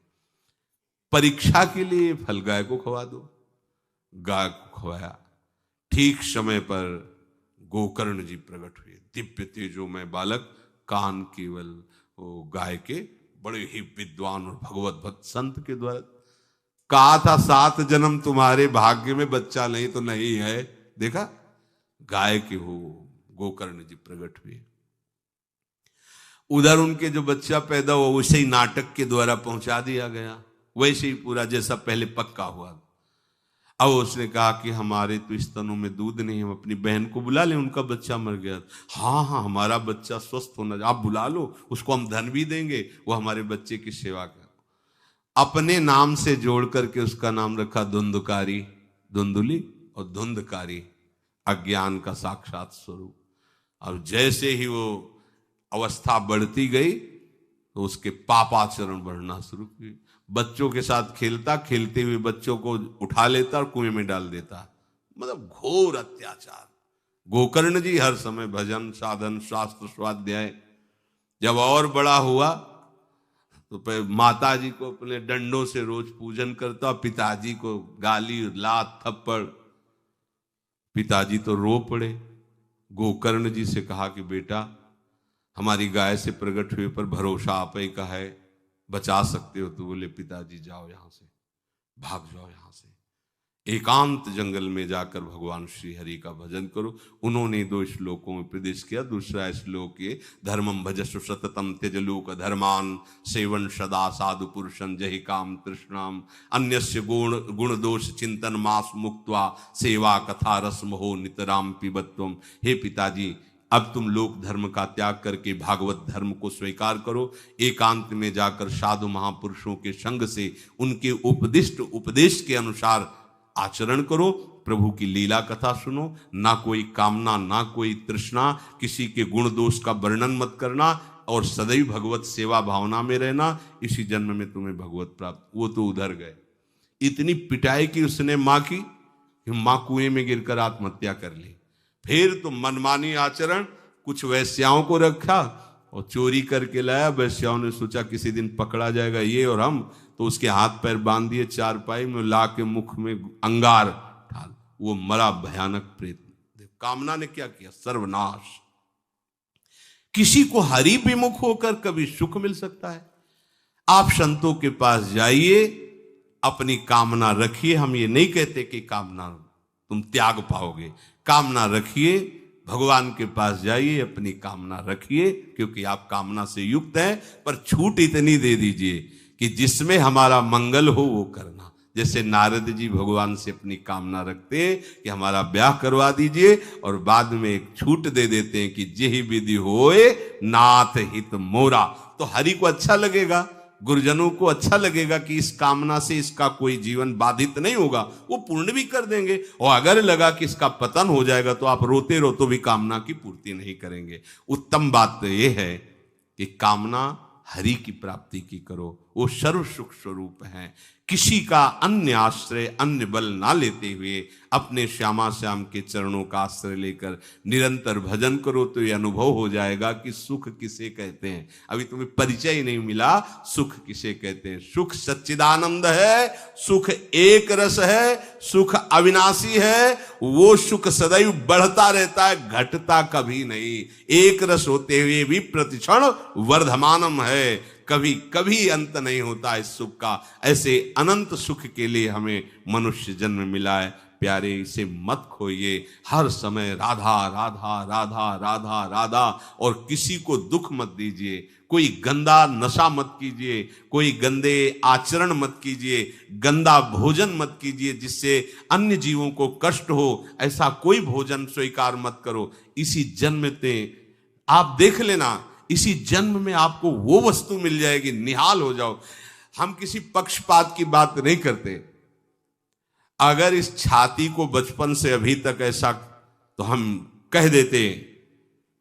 परीक्षा के लिए फल गाय को खवा दो, गाय को खवाया, ठीक समय पर गोकर्ण जी प्रकट हुए, दिव्य तेजोमय बालक, कान केवल वो गाय के, बड़े ही विद्वान और भगवत भक्त संत के द्वारा कहा था 7 जन्म तुम्हारे भाग्य में, बच्चा नहीं तो नहीं है, देखा गाय के हो गोकर्ण जी प्रकट हुए। उधर उनके जो बच्चा पैदा हुआ वैसे ही नाटक के द्वारा पहुंचा दिया गया, वैसे ही पूरा जैसा पहले पक्का हुआ। अब उसने कहा कि हमारे तो स्तनों में दूध नहीं, हम अपनी बहन को बुला लें, उनका बच्चा मर गया। हाँ हाँ हमारा बच्चा स्वस्थ होना, आप बुला लो, उसको हम धन भी देंगे, वो हमारे बच्चे की सेवा कर। अपने नाम से जोड़ करके उसका नाम रखा धुंधकारी, धुंधुली और धुंधकारी, अज्ञान का साक्षात स्वरूप। और जैसे ही वो अवस्था बढ़ती गई तो उसके पापाचरण बढ़ना शुरू हुई। बच्चों के साथ खेलता, खेलते हुए बच्चों को उठा लेता और कुएं में डाल देता, मतलब घोर अत्याचार। गोकर्ण जी हर समय भजन साधन शास्त्र स्वाध्याय, जब और बड़ा हुआ तो माता जी को अपने डंडों से रोज पूजन करता, पिताजी को गाली लात थप्पड़, पिताजी तो रो पड़े। गोकर्ण जी से कहा कि बेटा हमारी गाय से प्रकट हुए पर भरोसा आप ही का है, बचा सकते हो, तो बोले पिताजी जाओ यहां से, भाग जाओ यहां से, एकांत जंगल में जाकर भगवान श्री हरि का भजन करो। उन्होंने 2 श्लोकों में प्रदेश किया। दूसरा श्लोक ये, धर्मम भजस्व सततम त्यज लोक धर्मान, सेवन सदा साधु पुरुषं जहि काम तृष्णाम, अन्यस्य गुण दोष चिंतन मास मुक्त्वा, सेवा कथा रसम हो नितराम पिबत्वम। हे पिताजी अब तुम लोक धर्म का त्याग करके भागवत धर्म को स्वीकार करो, एकांत में जाकर साधु महापुरुषों के संग से उनके उपदिष्ट उपदेश के अनुसार आचरण करो, प्रभु की लीला कथा सुनो, ना कोई कामना ना कोई तृष्णा, किसी के गुण दोष का वर्णन मत करना और सदैव भगवत सेवा भावना में रहना, इसी जन्म में तुम्हें भगवत प्राप्त। वो तो उधर गए, इतनी पिटाई की उसने मां की, मां कुएं में गिरकर आत्महत्या कर ली। फिर तो मनमानी आचरण, कुछ वैश्याओं को रखा और चोरी करके लाया। वैश्याओं ने सोचा किसी दिन पकड़ा जाएगा ये और हम, तो उसके हाथ पैर बांध दिए, चारपाई में ला के मुख में अंगार ढाल, वो मरा भयानक प्रेत। कामना ने क्या किया, सर्वनाश। किसी को हरि विमुख होकर कभी सुख मिल सकता है? आप संतों के पास जाइए, अपनी कामना रखिए। हम ये नहीं कहते कि कामना तुम त्याग पाओगे, कामना रखिए, भगवान के पास जाइए, अपनी कामना रखिए, क्योंकि आप कामना से युक्त हैं। पर छूट इतनी दे दीजिए कि जिसमें हमारा मंगल हो वो करना। जैसे नारद जी भगवान से अपनी कामना रखते हैं कि हमारा ब्याह करवा दीजिए, और बाद में एक छूट दे देते हैं कि जेहि विधि होए नाथ हित मोरा। तो हरि को अच्छा लगेगा, गुरुजनों को अच्छा लगेगा कि इस कामना से इसका कोई जीवन बाधित नहीं होगा, वो पूर्ण भी कर देंगे। और अगर लगा कि इसका पतन हो जाएगा तो आप रोते रोते भी कामना की पूर्ति नहीं करेंगे। उत्तम बात तो ये है कि कामना हरि की प्राप्ति की करो, वो सर्व सुख स्वरूप है। किसी का अन्य आश्रय अन्य बल ना लेते हुए अपने श्यामा श्याम के चरणों का आश्रय लेकर निरंतर भजन करो, तो ये अनुभव हो जाएगा कि सुख किसे कहते हैं। अभी तुम्हें परिचय ही नहीं मिला, सुख किसे कहते हैं। सुख सच्चिदानंद है, सुख एक रस है, सुख अविनाशी है। वो सुख सदैव बढ़ता रहता है, घटता कभी नहीं। एक रस होते हुए भी प्रतिक्षण वर्धमानम है, कभी कभी अंत नहीं होता इस सुख का। ऐसे अनंत सुख के लिए हमें मनुष्य जन्म मिला है। प्यारे, इसे मत खोइए। हर समय राधा राधा राधा राधा राधा, और किसी को दुख मत दीजिए। कोई गंदा नशा मत कीजिए, कोई गंदे आचरण मत कीजिए, गंदा भोजन मत कीजिए जिससे अन्य जीवों को कष्ट हो। ऐसा कोई भोजन स्वीकार मत करो। इसी जन्म में आप देख लेना, इसी जन्म में आपको वो वस्तु मिल जाएगी, निहाल हो जाओ। हम किसी पक्षपात की बात नहीं करते। अगर इस छाती को बचपन से अभी तक ऐसा, तो हम कह देते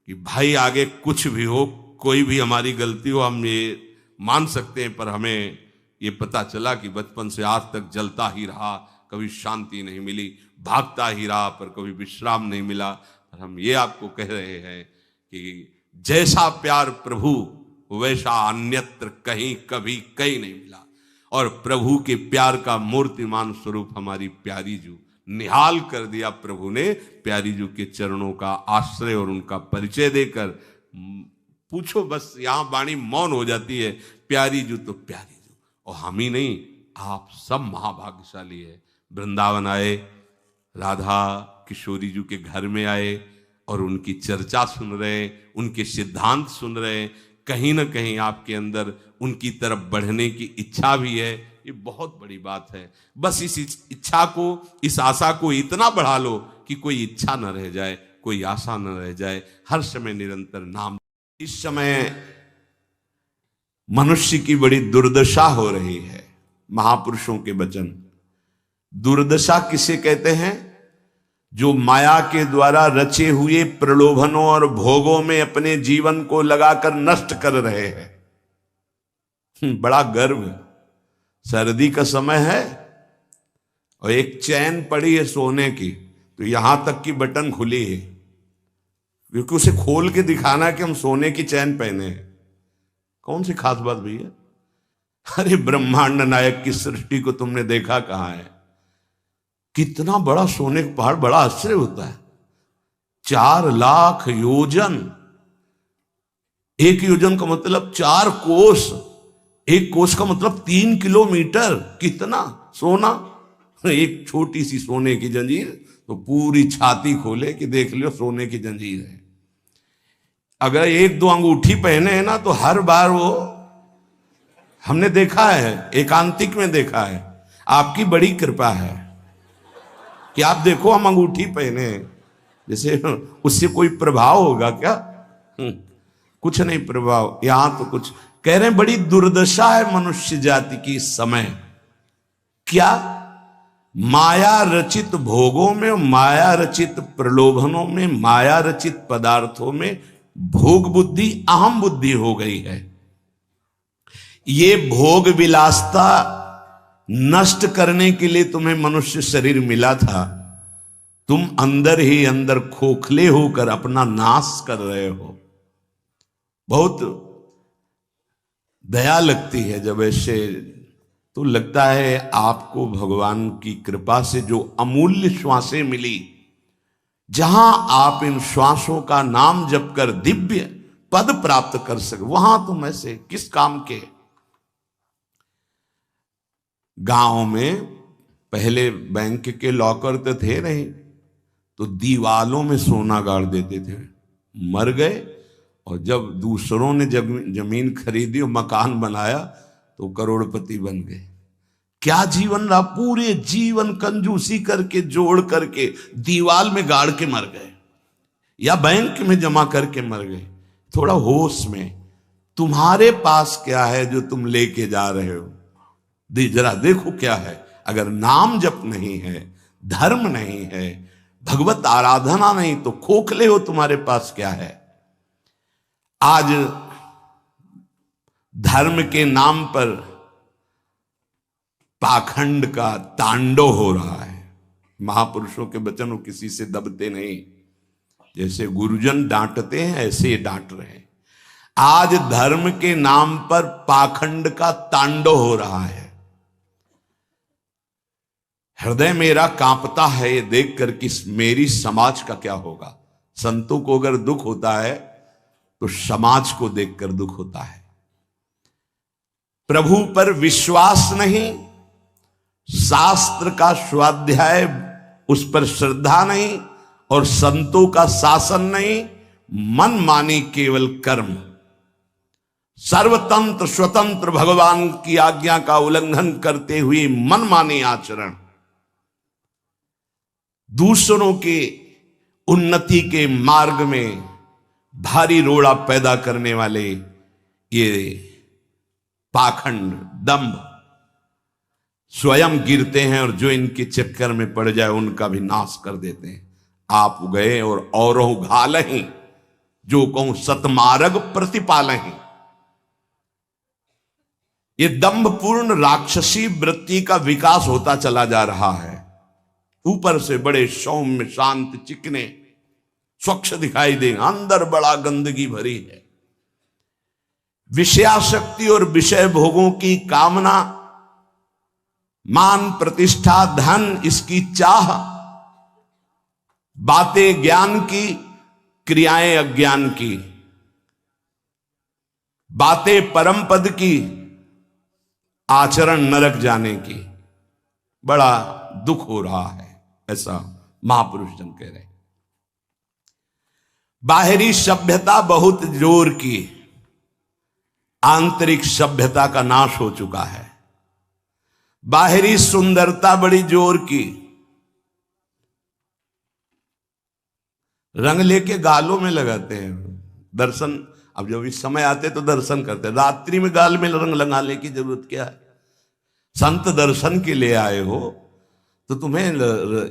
कि भाई आगे कुछ भी हो, कोई भी हमारी गलती हो, हम ये मान सकते हैं। पर हमें ये पता चला कि बचपन से आज तक जलता ही रहा, कभी शांति नहीं मिली, भागता ही रहा, पर कभी विश्राम नहीं मिला। और हम ये आपको कह रहे हैं कि जैसा प्यार प्रभु, वैसा अन्यत्र कहीं कभी कहीं नहीं मिला। और प्रभु के प्यार का मूर्तिमान स्वरूप हमारी प्यारी जू, निहाल कर दिया प्रभु ने प्यारी जू के चरणों का आश्रय और उनका परिचय देकर। पूछो बस, यहां वाणी मौन हो जाती है। प्यारी जू तो प्यारी जू, और हम ही नहीं, आप सब महाभाग्यशाली है। वृंदावन आए, राधा किशोरी जू के घर में आए और उनकी चर्चा सुन रहे, उनके सिद्धांत सुन रहे। कहीं ना कहीं आपके अंदर उनकी तरफ बढ़ने की इच्छा भी है। ये बहुत बड़ी बात है। बस इस इच्छा को, इस आशा को इतना बढ़ा लो कि कोई इच्छा न रह जाए, कोई आशा न रह जाए। हर समय निरंतर नाम। इस समय मनुष्य की बड़ी दुर्दशा हो रही है। महापुरुषों के वचन। दुर्दशा किसे कहते हैं? जो माया के द्वारा रचे हुए प्रलोभनों और भोगों में अपने जीवन को लगाकर नष्ट कर रहे हैं। बड़ा गर्व। सर्दी का समय है और एक चैन पड़ी है सोने की, तो यहां तक की बटन खुली है, क्योंकि उसे खोल के दिखाना है कि हम सोने की चैन पहने हैं। कौन सी खास बात भैया? अरे ब्रह्मांड नायक की सृष्टि को तुमने देखा कहां है? कितना बड़ा सोने का पहाड़, बड़ा आश्चर्य होता है। 4 लाख योजन। एक योजन का मतलब 4 कोस, एक कोस का मतलब 3 किलोमीटर। कितना सोना! एक छोटी सी सोने की जंजीर तो पूरी छाती खोले कि देख लियो सोने की जंजीर है। अगर 1-2 अंगूठी पहने हैं ना, तो हर बार वो, हमने देखा है, एकांतिक में देखा है। आपकी बड़ी कृपा है कि आप देखो हम अंगूठी पहने हैं, जैसे उससे कोई प्रभाव होगा क्या? कुछ नहीं प्रभाव। यहां तो कुछ कह रहे हैं, बड़ी दुर्दशा है मनुष्य जाति की इस समय। क्या? माया रचित भोगों में, माया रचित प्रलोभनों में, माया रचित पदार्थों में भोग बुद्धि, अहम बुद्धि हो गई है। ये भोग विलासता नष्ट करने के लिए तुम्हें मनुष्य शरीर मिला था। तुम अंदर ही अंदर खोखले होकर अपना नाश कर रहे हो। बहुत दया लगती है जब ऐसे, तो लगता है आपको भगवान की कृपा से जो अमूल्य श्वासें मिली, जहां आप इन श्वासों का नाम जप कर दिव्य पद प्राप्त कर सके, वहां तुम ऐसे किस काम के? गांव में पहले बैंक के लॉकर तो थे नहीं, तो दीवालों में सोना गाड़ देते थे। मर गए और जब दूसरों ने जमीन खरीदी और मकान बनाया तो करोड़पति बन गए। क्या जीवन रहा? पूरे जीवन कंजूसी करके, जोड़ करके दीवाल में गाड़ के मर गए, या बैंक में जमा करके मर गए। थोड़ा होश में, तुम्हारे पास क्या है जो तुम लेके जा रहे हो? जरा देखो क्या है। अगर नाम जप नहीं है, धर्म नहीं है, भगवत आराधना नहीं, तो खोखले हो। तुम्हारे पास क्या है? आज धर्म के नाम पर पाखंड का तांडव हो रहा है। महापुरुषों के वचन किसी से दबते नहीं। जैसे गुरुजन डांटते हैं, ऐसे ही डांट रहे हैं। आज धर्म के नाम पर पाखंड का तांडव हो रहा है। हृदय मेरा कांपता है ये देखकर कि मेरी समाज का क्या होगा। संतों को अगर दुख होता है तो समाज को देखकर दुख होता है। प्रभु पर विश्वास नहीं, शास्त्र का स्वाध्याय उस पर श्रद्धा नहीं और संतों का शासन नहीं, मन मानी केवल कर्म, सर्वतंत्र स्वतंत्र भगवान की आज्ञा का उल्लंघन करते हुए मन मानी आचरण, दूसरों के उन्नति के मार्ग में भारी रोड़ा पैदा करने वाले ये पाखंड, दंभ स्वयं गिरते हैं और जो इनके चक्कर में पड़ जाए उनका भी नाश कर देते हैं। आप गए और औरों घालहीं, जो कहूं सतमार्ग प्रतिपालहीं। ये दंभपूर्ण राक्षसी वृत्ति का विकास होता चला जा रहा है। ऊपर से बड़े सौम्य शांत चिकने स्वच्छ दिखाई दें, अंदर बड़ा गंदगी भरी है। विषयाशक्ति और विषय भोगों की कामना, मान प्रतिष्ठा धन इसकी चाह, बातें ज्ञान की, क्रियाएं अज्ञान की, बातें परम पद की, आचरण नरक जाने की। बड़ा दुख हो रहा है, ऐसा महापुरुष जन कह रहे। बाहरी सभ्यता बहुत जोर की, आंतरिक सभ्यता का नाश हो चुका है। बाहरी सुंदरता बड़ी जोर की, रंग लेके गालों में लगाते हैं दर्शन। अब जब इस समय आते तो दर्शन करते, रात्रि में गाल में रंग लगाने की जरूरत क्या है? संत दर्शन के लिए आए हो तो तुम्हें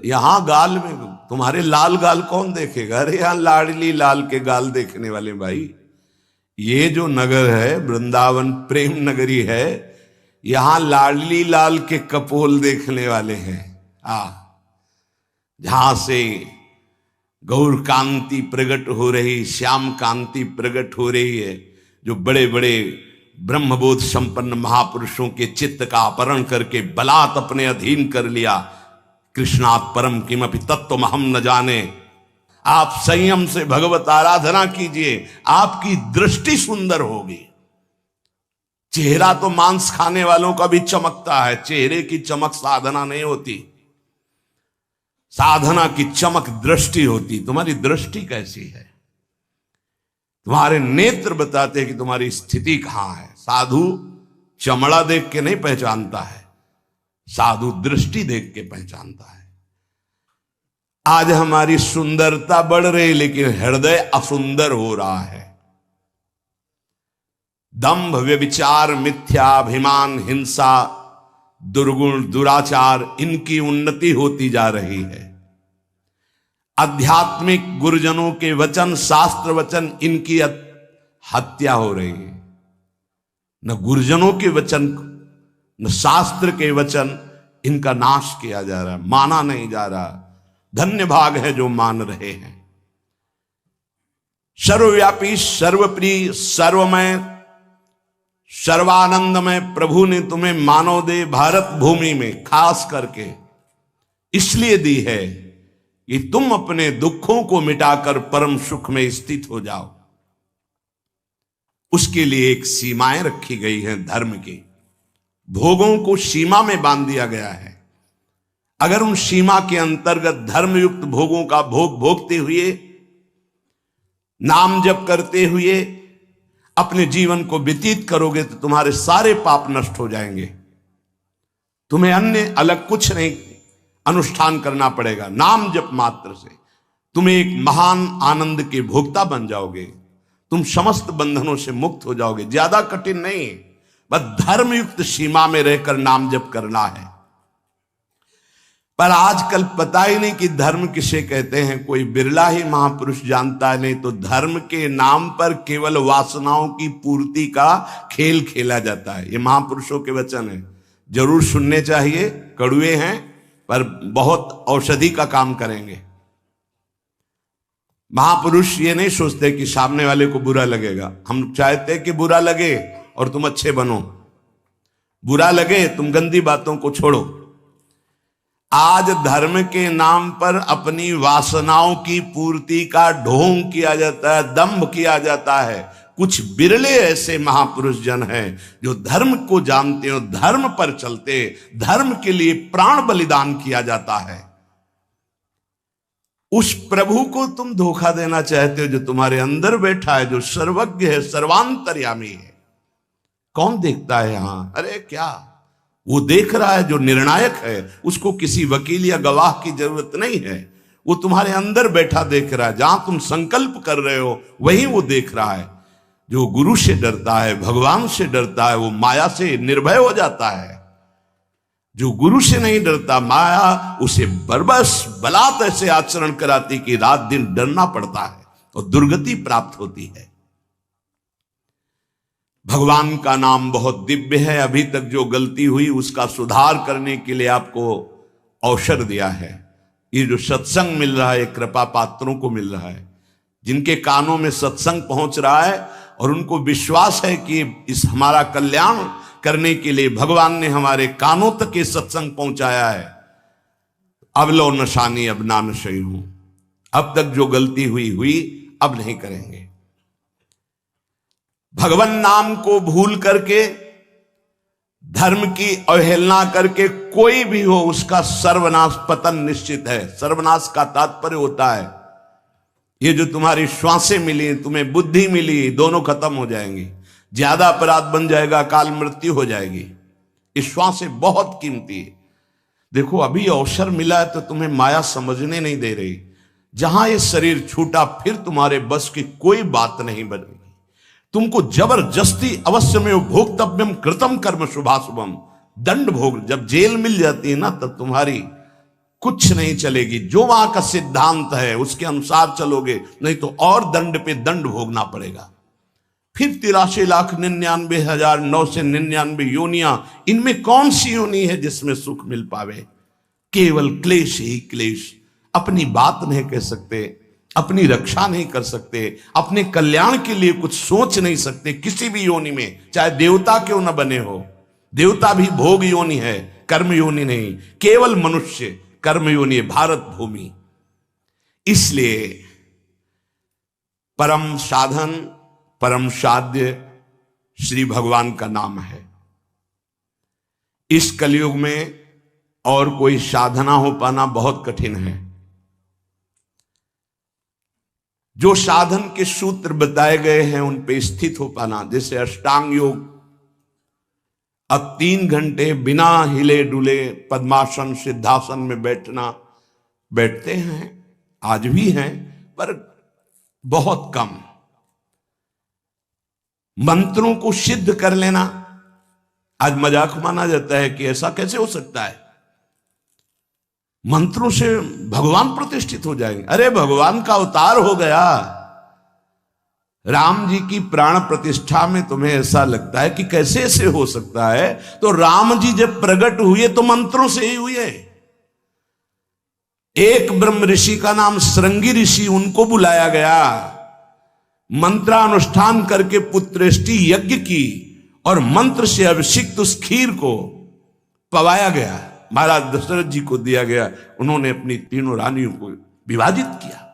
यहां गाल में, तुम्हारे लाल गाल कौन देखेगा? अरे यहां लाडली लाल के गाल देखने वाले भाई, ये जो नगर है वृंदावन प्रेम नगरी है, यहां लाडली लाल के कपोल देखने वाले हैं। जहां से गौर कांति प्रकट हो रही, श्याम कांति प्रकट हो रही है, जो बड़े बड़े ब्रह्मबोध संपन्न महापुरुषों के चित्त का अपहरण करके बलात् अपने अधीन कर लिया। कृष्णात् परम किमपि तत्त्वम हम न जाने। आप संयम से भगवत आराधना कीजिए, आपकी दृष्टि सुंदर होगी। चेहरा तो मांस खाने वालों का भी चमकता है, चेहरे की चमक साधना नहीं होती। साधना की चमक दृष्टि होती। तुम्हारी दृष्टि कैसी है? तुम्हारे नेत्र बताते हैं कि तुम्हारी स्थिति कहां है। साधु चमड़ा देख के नहीं पहचानता है, साधु दृष्टि देख के पहचानता है। आज हमारी सुंदरता बढ़ रही, लेकिन हृदय असुंदर हो रहा है। दंभ, व्यभिचार, मिथ्याभिमान, हिंसा, दुर्गुण, दुराचार, इनकी उन्नति होती जा रही है। आध्यात्मिक गुरुजनों के वचन, शास्त्र वचन, इनकी हत्या हो रही है। न गुरुजनों के वचन न शास्त्र के वचन, इनका नाश किया जा रहा है, माना नहीं जा रहा। धन्य भाग है जो मान रहे हैं। सर्वव्यापी, सर्वप्रिय, सर्वमय, सर्वानंदमय प्रभु ने तुम्हें मानव देह भारत भूमि में खास करके इसलिए दी है कि तुम अपने दुखों को मिटाकर परम सुख में स्थित हो जाओ। उसके लिए एक सीमाएं रखी गई हैं धर्म की। भोगों को सीमा में बांध दिया गया है। अगर उन सीमा के अंतर्गत धर्मयुक्त भोगों का भोग भोगते हुए, नाम जप करते हुए अपने जीवन को व्यतीत करोगे तो तुम्हारे सारे पाप नष्ट हो जाएंगे। तुम्हें अन्य अलग कुछ नहीं अनुष्ठान करना पड़ेगा। नाम जप मात्र से तुम एक महान आनंद के भोक्ता बन जाओगे। तुम समस्त बंधनों से मुक्त हो जाओगे। ज्यादा कठिन नहीं, बस धर्मयुक्त सीमा में रहकर नाम जप करना है। पर आजकल पता ही नहीं कि धर्म किसे कहते हैं। कोई बिरला ही महापुरुष जानता है, नहीं तो धर्म के नाम पर केवल वासनाओं की पूर्ति का खेल खेला जाता है। ये महापुरुषों के वचन है, जरूर सुनने चाहिए। कड़वे हैं पर बहुत औषधि का काम करेंगे। महापुरुष ये नहीं सोचते कि सामने वाले को बुरा लगेगा। हम चाहते कि बुरा लगे और तुम अच्छे बनो, बुरा लगे तुम गंदी बातों को छोड़ो। आज धर्म के नाम पर अपनी वासनाओं की पूर्ति का ढोंग किया जाता है, दंभ किया जाता है। कुछ बिरले ऐसे महापुरुष जन हैं जो धर्म को जानते हो, धर्म पर चलते, धर्म के लिए प्राण बलिदान किया जाता है। उस प्रभु को तुम धोखा देना चाहते हो जो तुम्हारे अंदर बैठा है, जो सर्वज्ञ है, सर्वांतर्यामी है। कौन देखता है यहां? अरे क्या वो देख रहा है जो निर्णायक है, उसको किसी वकील या गवाह की जरूरत नहीं है। वो तुम्हारे अंदर बैठा देख रहा है। जहां तुम संकल्प कर रहे हो वहीं वो देख रहा है। जो गुरु से डरता है, भगवान से डरता है, वो माया से निर्भय हो जाता है। जो गुरु से नहीं डरता, माया उसे बरबस बलात् ऐसे आचरण कराती कि रात दिन डरना पड़ता है और दुर्गति प्राप्त होती है। भगवान का नाम बहुत दिव्य है। अभी तक जो गलती हुई उसका सुधार करने के लिए आपको अवसर दिया है। ये जो सत्संग मिल रहा है, कृपा पात्रों को मिल रहा है, जिनके कानों में सत्संग पहुंच रहा है और उनको विश्वास है कि इस हमारा कल्याण करने के लिए भगवान ने हमारे कानों तक ये सत्संग पहुंचाया है। अब लो नशानी अब ना नशई हूं। अब तक जो गलती हुई अब नहीं करेंगे। भगवान नाम को भूल करके, धर्म की अवहेलना करके कोई भी हो उसका सर्वनाश, पतन निश्चित है। सर्वनाश का तात्पर्य होता है ये जो तुम्हारी श्वासें मिली, तुम्हें बुद्धि मिली, दोनों खत्म हो जाएंगी। ज्यादा अपराध बन जाएगा, काल मृत्यु हो जाएगी। इस श्वासें बहुत कीमती है। देखो अभी अवसर मिला है तो तुम्हें माया समझने नहीं दे रही। जहां ये शरीर छूटा फिर तुम्हारे बस की कोई बात नहीं बनेगी। तुमको जबरदस्ती अवश्य में भोक्तव्यम कृतम कर्म शुभाशुभम, दंड भोग। जब जेल मिल जाती है ना तब तुम्हारी कुछ नहीं चलेगी। जो वहां का सिद्धांत है उसके अनुसार चलोगे, नहीं तो और दंड पे दंड भोगना पड़ेगा। फिर 83,99,999 योनियां, इनमें कौन सी योनि है जिसमें सुख मिल पावे? केवल क्लेश ही क्लेश। अपनी बात नहीं कह सकते, अपनी रक्षा नहीं कर सकते, अपने कल्याण के लिए कुछ सोच नहीं सकते किसी भी योनि में, चाहे देवता क्यों न बने हो। देवता भी भोग योनि है, कर्म योनि नहीं। केवल मनुष्य कर्म योनि है, भारत भूमि। इसलिए परम साधन, परम साध्य श्री भगवान का नाम है। इस कलयुग में और कोई साधना हो पाना बहुत कठिन है। जो साधन के सूत्र बताए गए हैं उन पे स्थित हो पाना, जैसे अष्टांग योग, अब 3 घंटे बिना हिले डुले पद्मासन सिद्धासन में बैठते हैं, आज भी हैं, पर बहुत कम। मंत्रों को सिद्ध कर लेना आज मजाक माना जाता है कि ऐसा कैसे हो सकता है, मंत्रों से भगवान प्रतिष्ठित हो जाएंगे। अरे भगवान का अवतार हो गया। राम जी की प्राण प्रतिष्ठा में तुम्हें ऐसा लगता है कि कैसे ऐसे हो सकता है? तो राम जी जब प्रकट हुए तो मंत्रों से ही हुए। एक ब्रह्म ऋषि का नाम श्रृंगी ऋषि, उनको बुलाया गया, मंत्रानुष्ठान करके पुत्रेष्टि यज्ञ की और मंत्र से अभिषिक्त उस खीर को पवाया गया, महाराज दशरथ जी को दिया गया। उन्होंने अपनी 3 रानियों को विभाजित किया।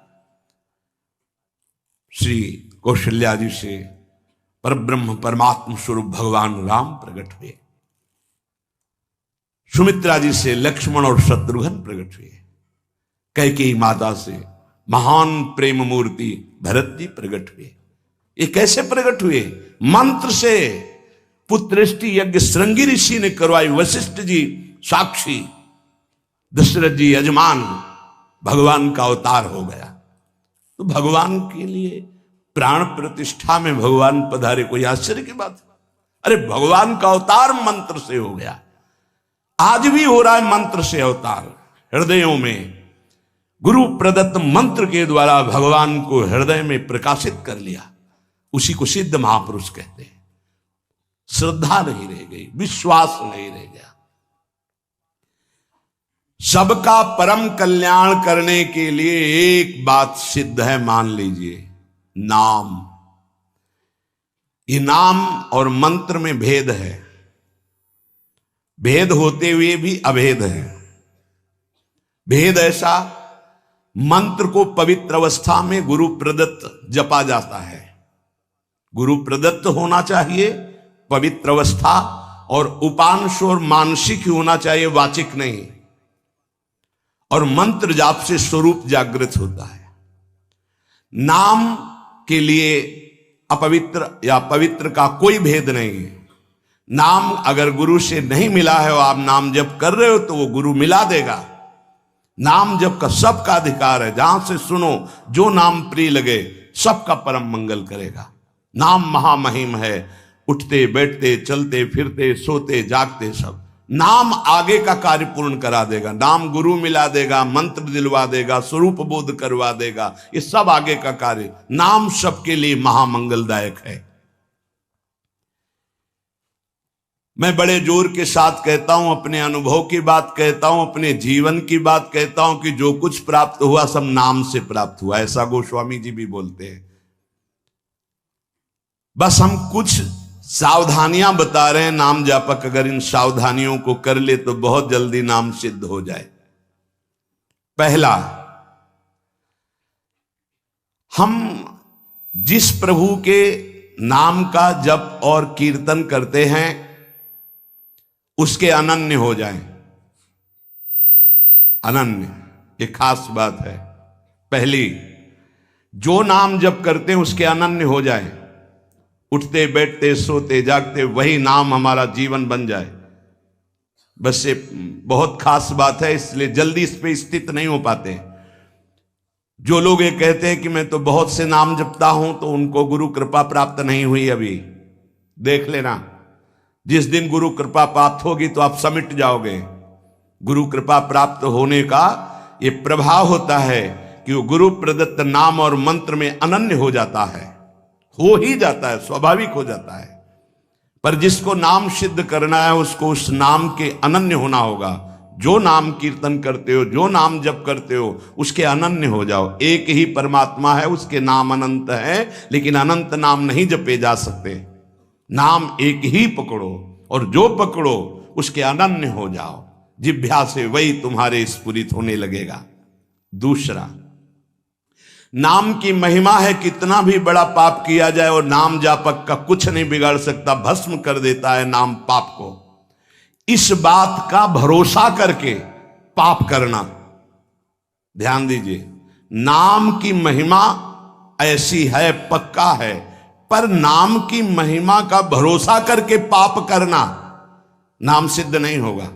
श्री कौशल्या जी से परब्रह्म परमात्म स्वरूप भगवान राम प्रकट हुए। सुमित्रा जी से लक्ष्मण और शत्रुघ्न प्रकट हुए। कैकेयी माता से महान प्रेम मूर्ति भरत जी प्रकट हुए। ये कैसे प्रकट हुए? मंत्र से। पुत्रेष्टि यज्ञ श्रृंगी ऋषि ने करवाई, वशिष्ठ जी साक्षी, दशरथ जी यजमान, भगवान का अवतार हो गया। तो भगवान के लिए प्राण प्रतिष्ठा में भगवान पधारे, कोई आश्चर्य की बात? अरे भगवान का अवतार मंत्र से हो गया। आज भी हो रहा है मंत्र से अवतार। हृदयों में गुरु प्रदत्त मंत्र के द्वारा भगवान को हृदय में प्रकाशित कर लिया। उसी को सिद्ध महापुरुष कहते हैं। श्रद्धा नहीं रह गई, विश्वास नहीं रह गया। सबका परम कल्याण करने के लिए एक बात सिद्ध है, मान लीजिए, नाम। ये नाम और मंत्र में भेद है। भेद होते हुए भी अभेद है। भेद ऐसा, मंत्र को पवित्र अवस्था में गुरु प्रदत्त जपा जाता है। गुरु प्रदत्त होना चाहिए, पवित्र अवस्था, और उपांश और मानसिक ही होना चाहिए, वाचिक नहीं। और मंत्र जाप से स्वरूप जागृत होता है। नाम के लिए अपवित्र या पवित्र का कोई भेद नहीं है। नाम अगर गुरु से नहीं मिला है और आप नाम जप कर रहे हो तो वो गुरु मिला देगा। नाम जप का सबका अधिकार है, जहां से सुनो जो नाम प्रिय लगे सबका परम मंगल करेगा। नाम महामहिम है, उठते बैठते चलते फिरते सोते जागते सब नाम आगे का कार्य पूर्ण करा देगा। नाम गुरु मिला देगा, मंत्र दिलवा देगा, स्वरूप बोध करवा देगा, ये सब आगे का कार्य। नाम सबके लिए महामंगलदायक है। मैं बड़े जोर के साथ कहता हूं, अपने अनुभव की बात कहता हूं, अपने जीवन की बात कहता हूं कि जो कुछ प्राप्त हुआ सब नाम से प्राप्त हुआ। ऐसा गोस्वामी जी भी बोलते हैं। बस हम कुछ सावधानियां बता रहे हैं। नाम जापक अगर इन सावधानियों को कर ले तो बहुत जल्दी नाम सिद्ध हो जाए। पहला, हम जिस प्रभु के नाम का जप और कीर्तन करते हैं उसके अनन्य हो जाएं। अनन्य ये खास बात है। पहली, जो नाम जप करते हैं उसके अनन्य हो जाएं। उठते बैठते सोते जागते वही नाम हमारा जीवन बन जाए। बस ये बहुत खास बात है, इसलिए जल्दी इस पे स्थित नहीं हो पाते। जो लोग ये कहते हैं कि मैं तो बहुत से नाम जपता हूं, तो उनको गुरु कृपा प्राप्त नहीं हुई। अभी देख लेना, जिस दिन गुरु कृपा प्राप्त होगी तो आप समिट जाओगे। गुरु कृपा प्राप्त होने का ये प्रभाव होता है कि वो गुरु प्रदत्त नाम और मंत्र में अनन्य हो जाता है, हो ही जाता है, स्वाभाविक हो जाता है। पर जिसको नाम सिद्ध करना है उसको उस नाम के अनन्य होना होगा। जो नाम कीर्तन करते हो, जो नाम जप करते हो, उसके अनन्य हो जाओ। एक ही परमात्मा है, उसके नाम अनंत है, लेकिन अनंत नाम नहीं जपे जा सकते। नाम एक ही पकड़ो और जो पकड़ो उसके अनन्य हो जाओ। जिह्वा से वही तुम्हारे स्फुरित होने लगेगा। दूसरा, नाम की महिमा है। कितना भी बड़ा पाप किया जाए और नाम जापक का कुछ नहीं बिगाड़ सकता, भस्म कर देता है नाम पाप को। इस बात का भरोसा करके पाप करना, ध्यान दीजिए, नाम की महिमा ऐसी है, पक्का है, पर नाम की महिमा का भरोसा करके पाप करना नाम सिद्ध नहीं होगा।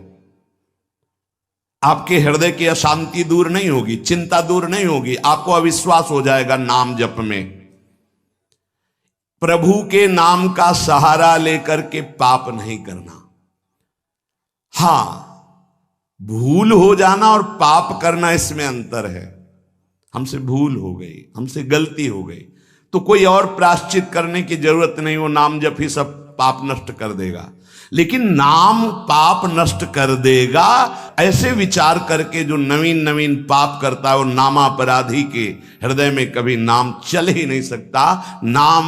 आपके हृदय की अशांति दूर नहीं होगी, चिंता दूर नहीं होगी, आपको अविश्वास हो जाएगा नाम जप में। प्रभु के नाम का सहारा लेकर के पाप नहीं करना। हां, भूल हो जाना और पाप करना, इसमें अंतर है। हमसे भूल हो गई, हमसे गलती हो गई, तो कोई और प्रायश्चित करने की जरूरत नहीं। वो नाम जप ही सब पाप नष्ट कर देगा। लेकिन नाम पाप नष्ट कर देगा ऐसे विचार करके जो नवीन नवीन पाप करता है, वो नामापराधी के हृदय में कभी नाम चल ही नहीं सकता। नाम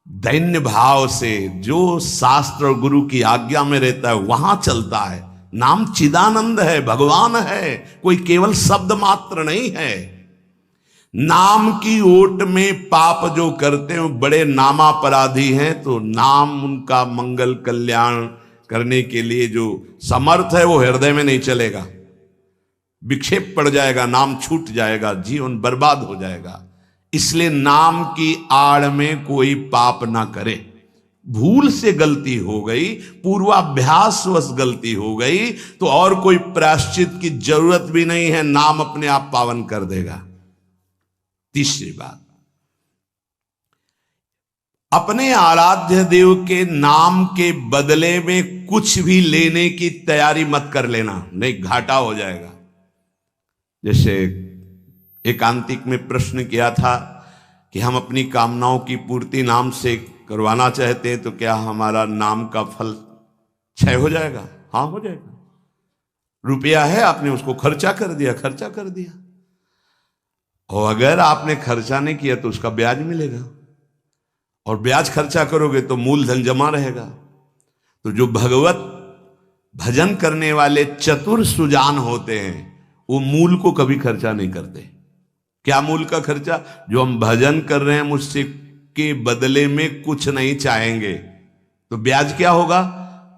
दैन्य भाव से जो शास्त्र और गुरु की आज्ञा में रहता है वहां चलता है। नाम चिदानंद है, भगवान है, कोई केवल शब्द मात्र नहीं है। नाम की ओट में पाप जो करते हैं बड़े नामापराधी हैं, तो नाम उनका मंगल कल्याण करने के लिए जो समर्थ है वो हृदय में नहीं चलेगा, विक्षेप पड़ जाएगा, नाम छूट जाएगा, जीवन बर्बाद हो जाएगा। इसलिए नाम की आड़ में कोई पाप ना करे। भूल से गलती हो गई, पूर्वाभ्यासवश गलती हो गई, तो और कोई प्रायश्चित की जरूरत भी नहीं है, नाम अपने आप पावन कर देगा। तीसरी बात, अपने आराध्य देव के नाम के बदले में कुछ भी लेने की तैयारी मत कर लेना, नहीं घाटा हो जाएगा। जैसे एकांतिक में प्रश्न किया था कि हम अपनी कामनाओं की पूर्ति नाम से करवाना चाहते हैं, तो क्या हमारा नाम का फल क्षय हो जाएगा? हाँ, हो जाएगा। रुपया है, आपने उसको खर्चा कर दिया, और अगर आपने खर्चा नहीं किया तो उसका ब्याज मिलेगा, और ब्याज खर्चा करोगे तो मूलधन जमा रहेगा। तो जो भगवत भजन करने वाले चतुर सुजान होते हैं वो मूल को कभी खर्चा नहीं करते। क्या मूल का खर्चा? जो हम भजन कर रहे हैं मुझसे के बदले में कुछ नहीं चाहेंगे, तो ब्याज क्या होगा?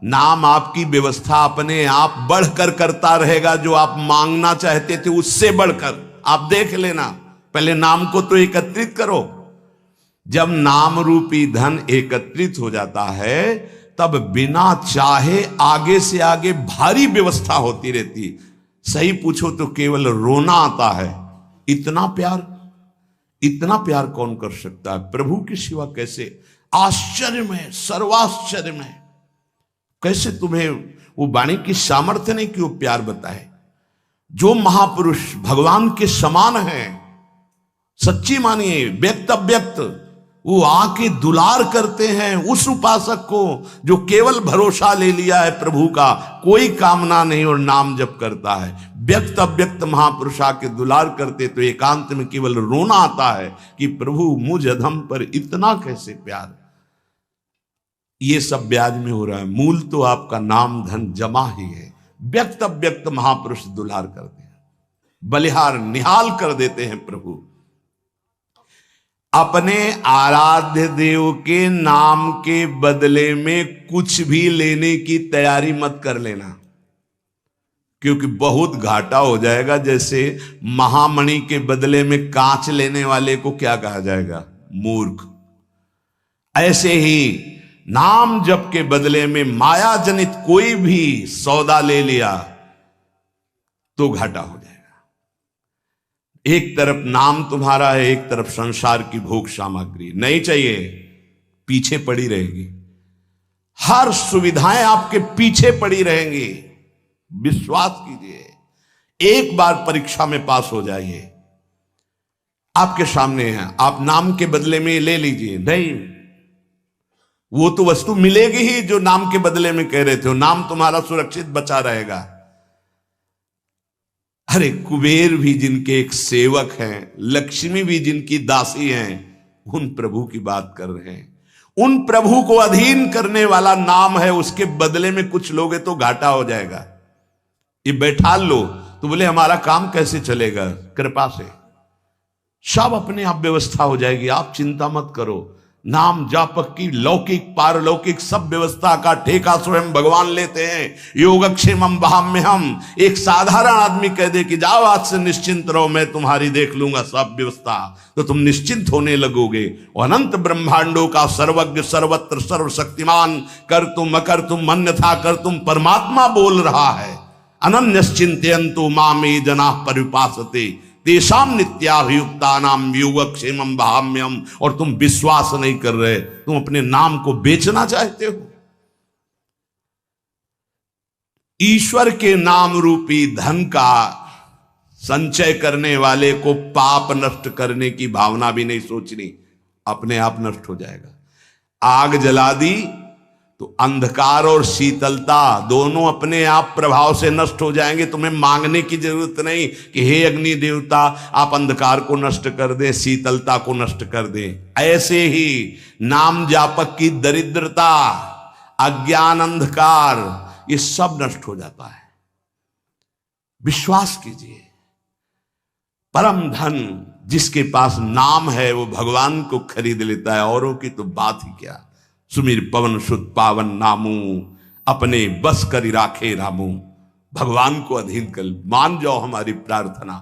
नाम आपकी व्यवस्था अपने आप बढ़कर करता रहेगा। जो आप मांगना चाहते थे उससे बढ़कर आप देख लेना। पहले नाम को तो एकत्रित करो। जब नाम रूपी धन एकत्रित हो जाता है तब बिना चाहे आगे से आगे भारी व्यवस्था होती रहती। सही पूछो तो केवल रोना आता है। इतना प्यार कौन कर सकता है प्रभु के सिवा? कैसे आश्चर्य में, सर्वाश्चर्य में, कैसे तुम्हें वो वाणी की सामर्थ्य नहीं कि वो प्यार बताए। जो महापुरुष भगवान के समान हैं, सच्ची मानिए, व्यक्त अव्यक्त, वो आके दुलार करते हैं उस उपासक को जो केवल भरोसा ले लिया है प्रभु का, कोई कामना नहीं और नाम जप करता है। व्यक्त अव्यक्त महापुरुष आके दुलार करते तो एकांत में केवल रोना आता है कि प्रभु मुझ अधम पर इतना कैसे प्यार। ये सब ब्याज में हो रहा है। मूल तो आपका नाम धन जमा ही है। व्यक्त अव्यक्त महापुरुष दुलार करते हैं, बलिहार निहाल कर देते हैं प्रभु। अपने आराध्य देव के नाम के बदले में कुछ भी लेने की तैयारी मत कर लेना, क्योंकि बहुत घाटा हो जाएगा। जैसे महामणि के बदले में कांच लेने वाले को क्या कहा जाएगा? मूर्ख। ऐसे ही नाम जप के बदले में माया जनित कोई भी सौदा ले लिया तो घाटा हो जाएगा। एक तरफ नाम तुम्हारा है, एक तरफ संसार की भोग सामग्री नहीं चाहिए, पीछे पड़ी रहेगी। हर सुविधाएं आपके पीछे पड़ी रहेंगी। विश्वास कीजिए, एक बार परीक्षा में पास हो जाइए, आपके सामने है, आप नाम के बदले में ले लीजिए। नहीं, वो तो वस्तु मिलेगी ही जो नाम के बदले में कह रहे थे। नाम तुम्हारा सुरक्षित बचा रहेगा। अरे कुबेर भी जिनके एक सेवक हैं, लक्ष्मी भी जिनकी दासी हैं, उन प्रभु की बात कर रहे हैं। उन प्रभु को अधीन करने वाला नाम है, उसके बदले में कुछ लोगे तो घाटा हो जाएगा। ये बैठा लो तो बोले हमारा काम कैसे चलेगा? कृपा से सब अपने आप व्यवस्था हो जाएगी, आप चिंता मत करो। नाम जापक की लौकिक पारलौकिक सब व्यवस्था का ठेका स्वयं भगवान लेते हैं। योगक्षेमम वहाम्य हम। एक साधारण आदमी कह दे कि जाओ आज से निश्चिंत रहो, मैं तुम्हारी देख लूंगा सब व्यवस्था, तो तुम निश्चिंत होने लगोगे। अनंत ब्रह्मांडों का सर्वज्ञ सर्वत्र सर्वशक्तिमान कर तुम अकर तुम अन्यथा कर तुम परमात्मा बोल रहा है। अनन्यश्चिंतयन्तु मामे जना परिपासते तेषाम नित्याभियुक्ता नाम योगक्षेमम वहाम्यम। और तुम विश्वास नहीं कर रहे, तुम अपने नाम को बेचना चाहते हो। ईश्वर के नाम रूपी धन का संचय करने वाले को पाप नष्ट करने की भावना भी नहीं सोचनी, अपने आप नष्ट हो जाएगा। आग जला दी तो अंधकार और शीतलता दोनों अपने आप प्रभाव से नष्ट हो जाएंगे। तुम्हें मांगने की जरूरत नहीं कि हे अग्नि देवता आप अंधकार को नष्ट कर दें, शीतलता को नष्ट कर दें। ऐसे ही नाम जापक की दरिद्रता, अज्ञान, अंधकार, ये सब नष्ट हो जाता है। विश्वास कीजिए, परम धन जिसके पास नाम है वो भगवान को खरीद लेता है, औरों की तो बात ही क्या। सुमिर पवन सुत पावन नामू, अपने बस करी राखे रामू। भगवान को अधीन कर मान जाओ हमारी प्रार्थना।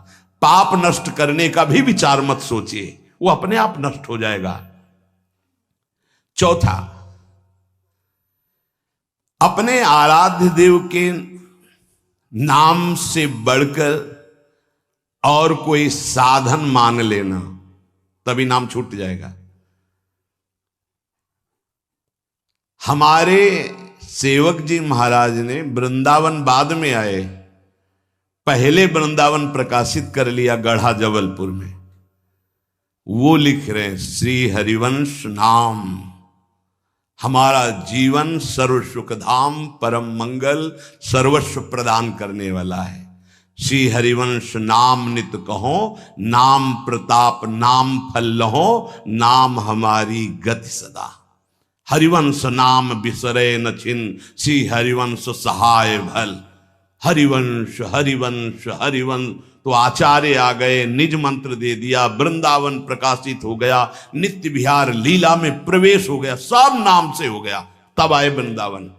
पाप नष्ट करने का भी विचार मत सोचिए, वो अपने आप नष्ट हो जाएगा। चौथा, अपने आराध्य देव के नाम से बढ़कर और कोई साधन मान लेना, तभी नाम छूट जाएगा। हमारे सेवक जी महाराज ने वृंदावन बाद में आए, पहले वृंदावन प्रकाशित कर लिया गढ़ा जबलपुर में। वो लिख रहे हैं, श्री हरिवंश नाम हमारा जीवन सर्व सुखधाम परम मंगल सर्वस्व प्रदान करने वाला है। श्री हरिवंश नाम नित कहो, नाम प्रताप नाम फल लहो, नाम हमारी गति सदा। हरिवंश नाम बिसरे न छिन, श्री हरिवंश सहाय भल। हरिवंश हरिवंश हरिवंश। तो आचार्य आ गए, निज मंत्र दे दिया, वृंदावन प्रकाशित हो गया, नित्य विहार लीला में प्रवेश हो गया, सब नाम से हो गया। तब आए वृंदावन।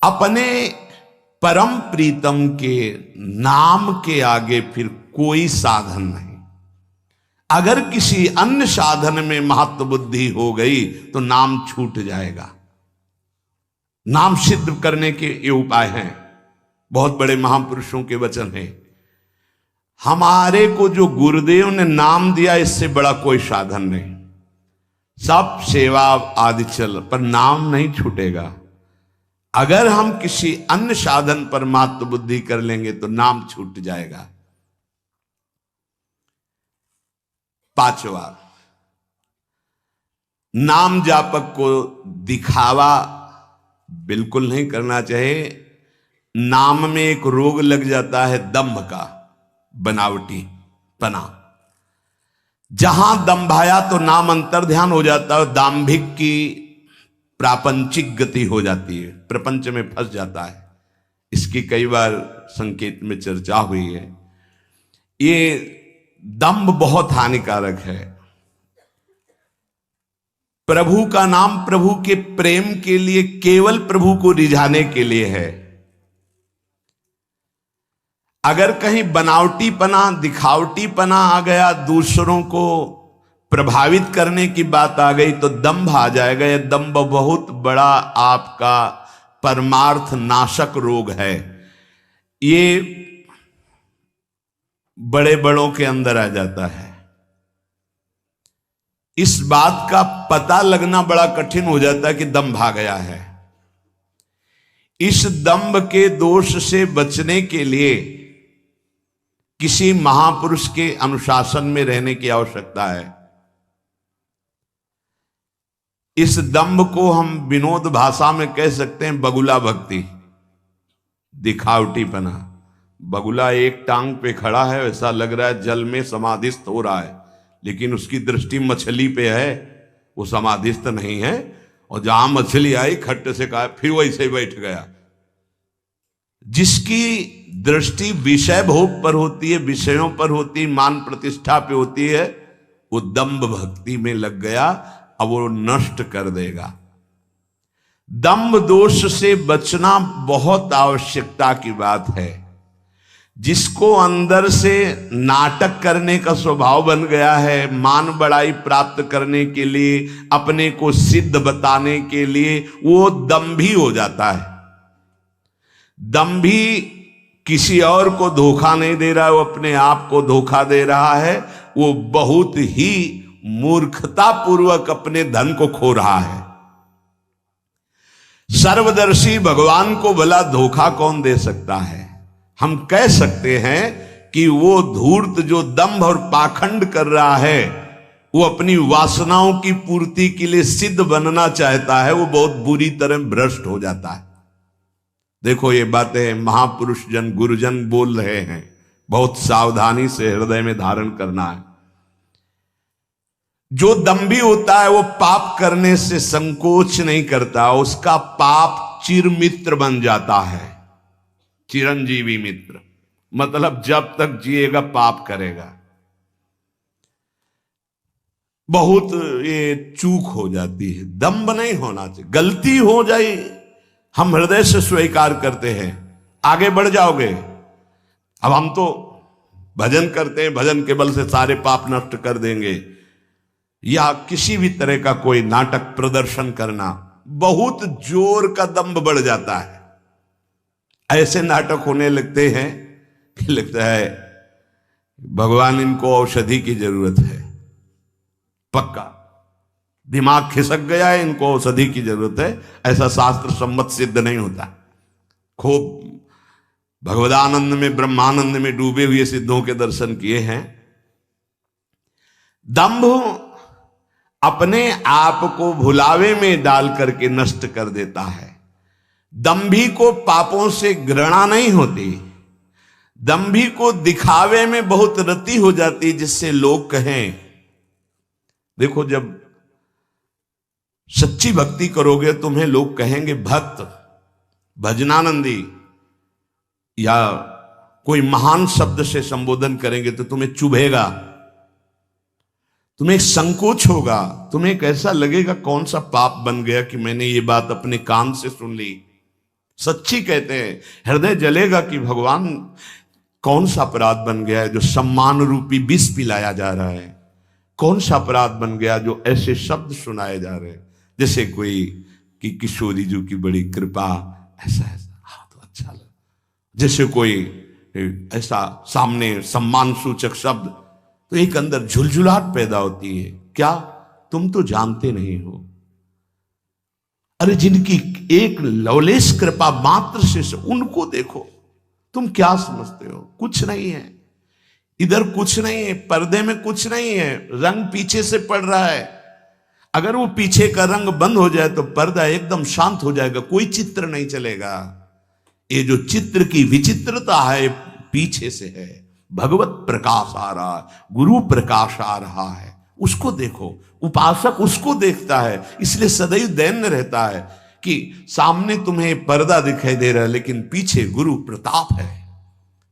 अपने परम प्रीतम के नाम के आगे फिर कोई साधन नहीं। अगर किसी अन्य साधन में महत्व बुद्धि हो गई तो नाम छूट जाएगा। नाम सिद्ध करने के ये उपाय हैं, बहुत बड़े महापुरुषों के वचन हैं। हमारे को जो गुरुदेव ने नाम दिया, इससे बड़ा कोई साधन नहीं। सब सेवा आदि चल, पर नाम नहीं छूटेगा। अगर हम किसी अन्य साधन पर मात्र बुद्धि कर लेंगे तो नाम छूट जाएगा। पांचवा, नाम जापक को दिखावा बिल्कुल नहीं करना चाहिए। नाम में एक रोग लग जाता है दंभ का, बनावटी पना। जहां दंभाया तो नाम अंतर ध्यान हो जाता है, दाम्भिक की प्रापंचिक गति हो जाती है, प्रपंच में फंस जाता है। इसकी कई बार संकेत में चर्चा हुई है। ये दंभ बहुत हानिकारक है। प्रभु का नाम प्रभु के प्रेम के लिए, केवल प्रभु को रिझाने के लिए है। अगर कहीं बनावटीपना, दिखावटीपना आ गया, दूसरों को प्रभावित करने की बात आ गई तो दंभ आ जाएगा। यह दंभ बहुत बड़ा आपका परमार्थ नाशक रोग है। ये बड़े बड़ों के अंदर आ जाता है। इस बात का पता लगना बड़ा कठिन हो जाता है कि दंभ आ गया है। इस दंभ के दोष से बचने के लिए किसी महापुरुष के अनुशासन में रहने की आवश्यकता है। इस दंभ को हम विनोद भाषा में कह सकते हैं बगुला भक्ति, दिखावटीपना। बगुला एक टांग पे खड़ा है, ऐसा लग रहा है जल में समाधिस्थ हो रहा है, लेकिन उसकी दृष्टि मछली पे है, वो समाधिस्थ नहीं है। और जहां मछली आई खट्ट से कहा, फिर वैसे ही बैठ गया। जिसकी दृष्टि विषय भोग पर होती है, विषयों पर होती है, मान प्रतिष्ठा पे होती है, वो दंभ भक्ति में लग गया। अब वो नष्ट कर देगा। दंभ दोष से बचना बहुत आवश्यकता की बात है। जिसको अंदर से नाटक करने का स्वभाव बन गया है, मान बड़ाई प्राप्त करने के लिए, अपने को सिद्ध बताने के लिए, वो दंभी हो जाता है। दंभी किसी और को धोखा नहीं दे रहा है, वो अपने आप को धोखा दे रहा है। वो बहुत ही मूर्खता पूर्वक अपने धन को खो रहा है। सर्वदर्शी भगवान को भला धोखा कौन दे सकता है? हम कह सकते हैं कि वो धूर्त जो दंभ और पाखंड कर रहा है, वो अपनी वासनाओं की पूर्ति के लिए सिद्ध बनना चाहता है, वो बहुत बुरी तरह भ्रष्ट हो जाता है। देखो, ये बातें महापुरुष जन, गुरुजन बोल रहे हैं, बहुत सावधानी से हृदय में धारण करना है। जो दंभी होता है वो पाप करने से संकोच नहीं करता, उसका पाप चिरमित्र बन जाता है। चिरंजीवी मित्र मतलब जब तक जिएगा पाप करेगा। बहुत ये चूक हो जाती है। दंभ नहीं होना चाहिए। गलती हो जाए हम हृदय से स्वीकार करते हैं, आगे बढ़ जाओगे। अब हम तो भजन करते हैं, भजन के बल से सारे पाप नष्ट कर देंगे, या किसी भी तरह का कोई नाटक प्रदर्शन करना, बहुत जोर का दंभ बढ़ जाता है। ऐसे नाटक होने लगते हैं कि लगता है भगवान इनको औषधि की जरूरत है। पक्का दिमाग खिसक गया है, इनको औषधि की जरूरत है। ऐसा शास्त्र सम्मत सिद्ध नहीं होता। खूब भगवदानंद में, ब्रह्मानंद में डूबे हुए सिद्धों के दर्शन किए हैं। दंभ अपने आप को भुलावे में डाल करके नष्ट कर देता है। दंभी को पापों से घृणा नहीं होती, दंभी को दिखावे में बहुत रति हो जाती, जिससे लोग कहें। देखो, जब सच्ची भक्ति करोगे तुम्हें लोग कहेंगे भक्त, भजनानंदी, या कोई महान शब्द से संबोधन करेंगे तो तुम्हें चुभेगा, तुम्हें संकोच होगा, तुम्हें कैसा लगेगा कौन सा पाप बन गया कि मैंने ये बात अपने कान से सुन ली। सच्ची कहते हैं, हृदय जलेगा कि भगवान कौन सा अपराध बन गया है जो सम्मान रूपी विष पिलाया जा रहा है। कौन सा अपराध बन गया जो ऐसे शब्द सुनाए जा रहे हैं, जैसे कोई कि किशोरी जी की बड़ी कृपा, ऐसा ऐसा, हाँ तो अच्छा लगा। जैसे कोई ऐसा सामने सम्मान सूचक शब्द, तो एक अंदर झुलझुलाहट पैदा होती है। क्या तुम तो जानते नहीं हो? अरे जिनकी एक लवलेश कृपा मात्र से उनको देखो, तुम क्या समझते हो? कुछ नहीं है इधर, कुछ नहीं है, पर्दे में कुछ नहीं है, रंग पीछे से पड़ रहा है। अगर वो पीछे का रंग बंद हो जाए तो पर्दा एकदम शांत हो जाएगा, कोई चित्र नहीं चलेगा। ये जो चित्र की विचित्रता है पीछे से है। भगवत प्रकाश आ रहा है, गुरु प्रकाश आ रहा है, उसको देखो। उपासक उसको देखता है, इसलिए सदैव दैन्य रहता है कि सामने तुम्हें पर्दा दिखाई दे रहा है लेकिन पीछे गुरु प्रताप है,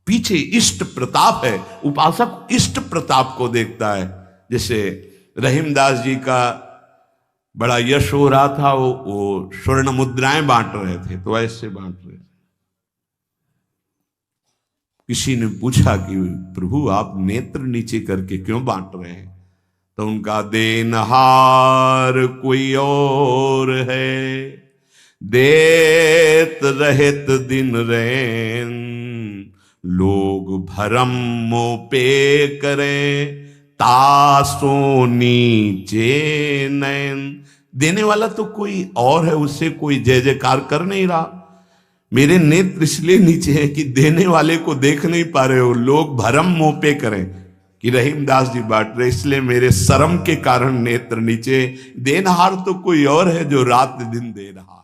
पीछे इष्ट प्रताप है। उपासक इष्ट प्रताप को देखता है। जैसे रहीमदास जी का बड़ा यश हो रहा था, वो स्वर्ण मुद्राएं बांट रहे थे, तो ऐसे बांट रहे थे। किसी ने पूछा कि प्रभु आप नेत्र नीचे करके क्यों बांट रहे हैं? तो उनका देनहार कोई और है, देत रहत दिन रैन, लोग भरम मोह पे करें, तासो नीचे नैन। देने वाला तो कोई और है, उससे कोई जय जयकार कर नहीं रहा। मेरे नेत्र इसलिए नीचे हैं कि देने वाले को देख नहीं पा रहे हो, लोग भरम मोह पे करें कि रहीमदास जी बांट रहे, इसलिए मेरे शर्म के कारण नेत्र नीचे। देनहार तो कोई और है जो रात दिन दे रहा।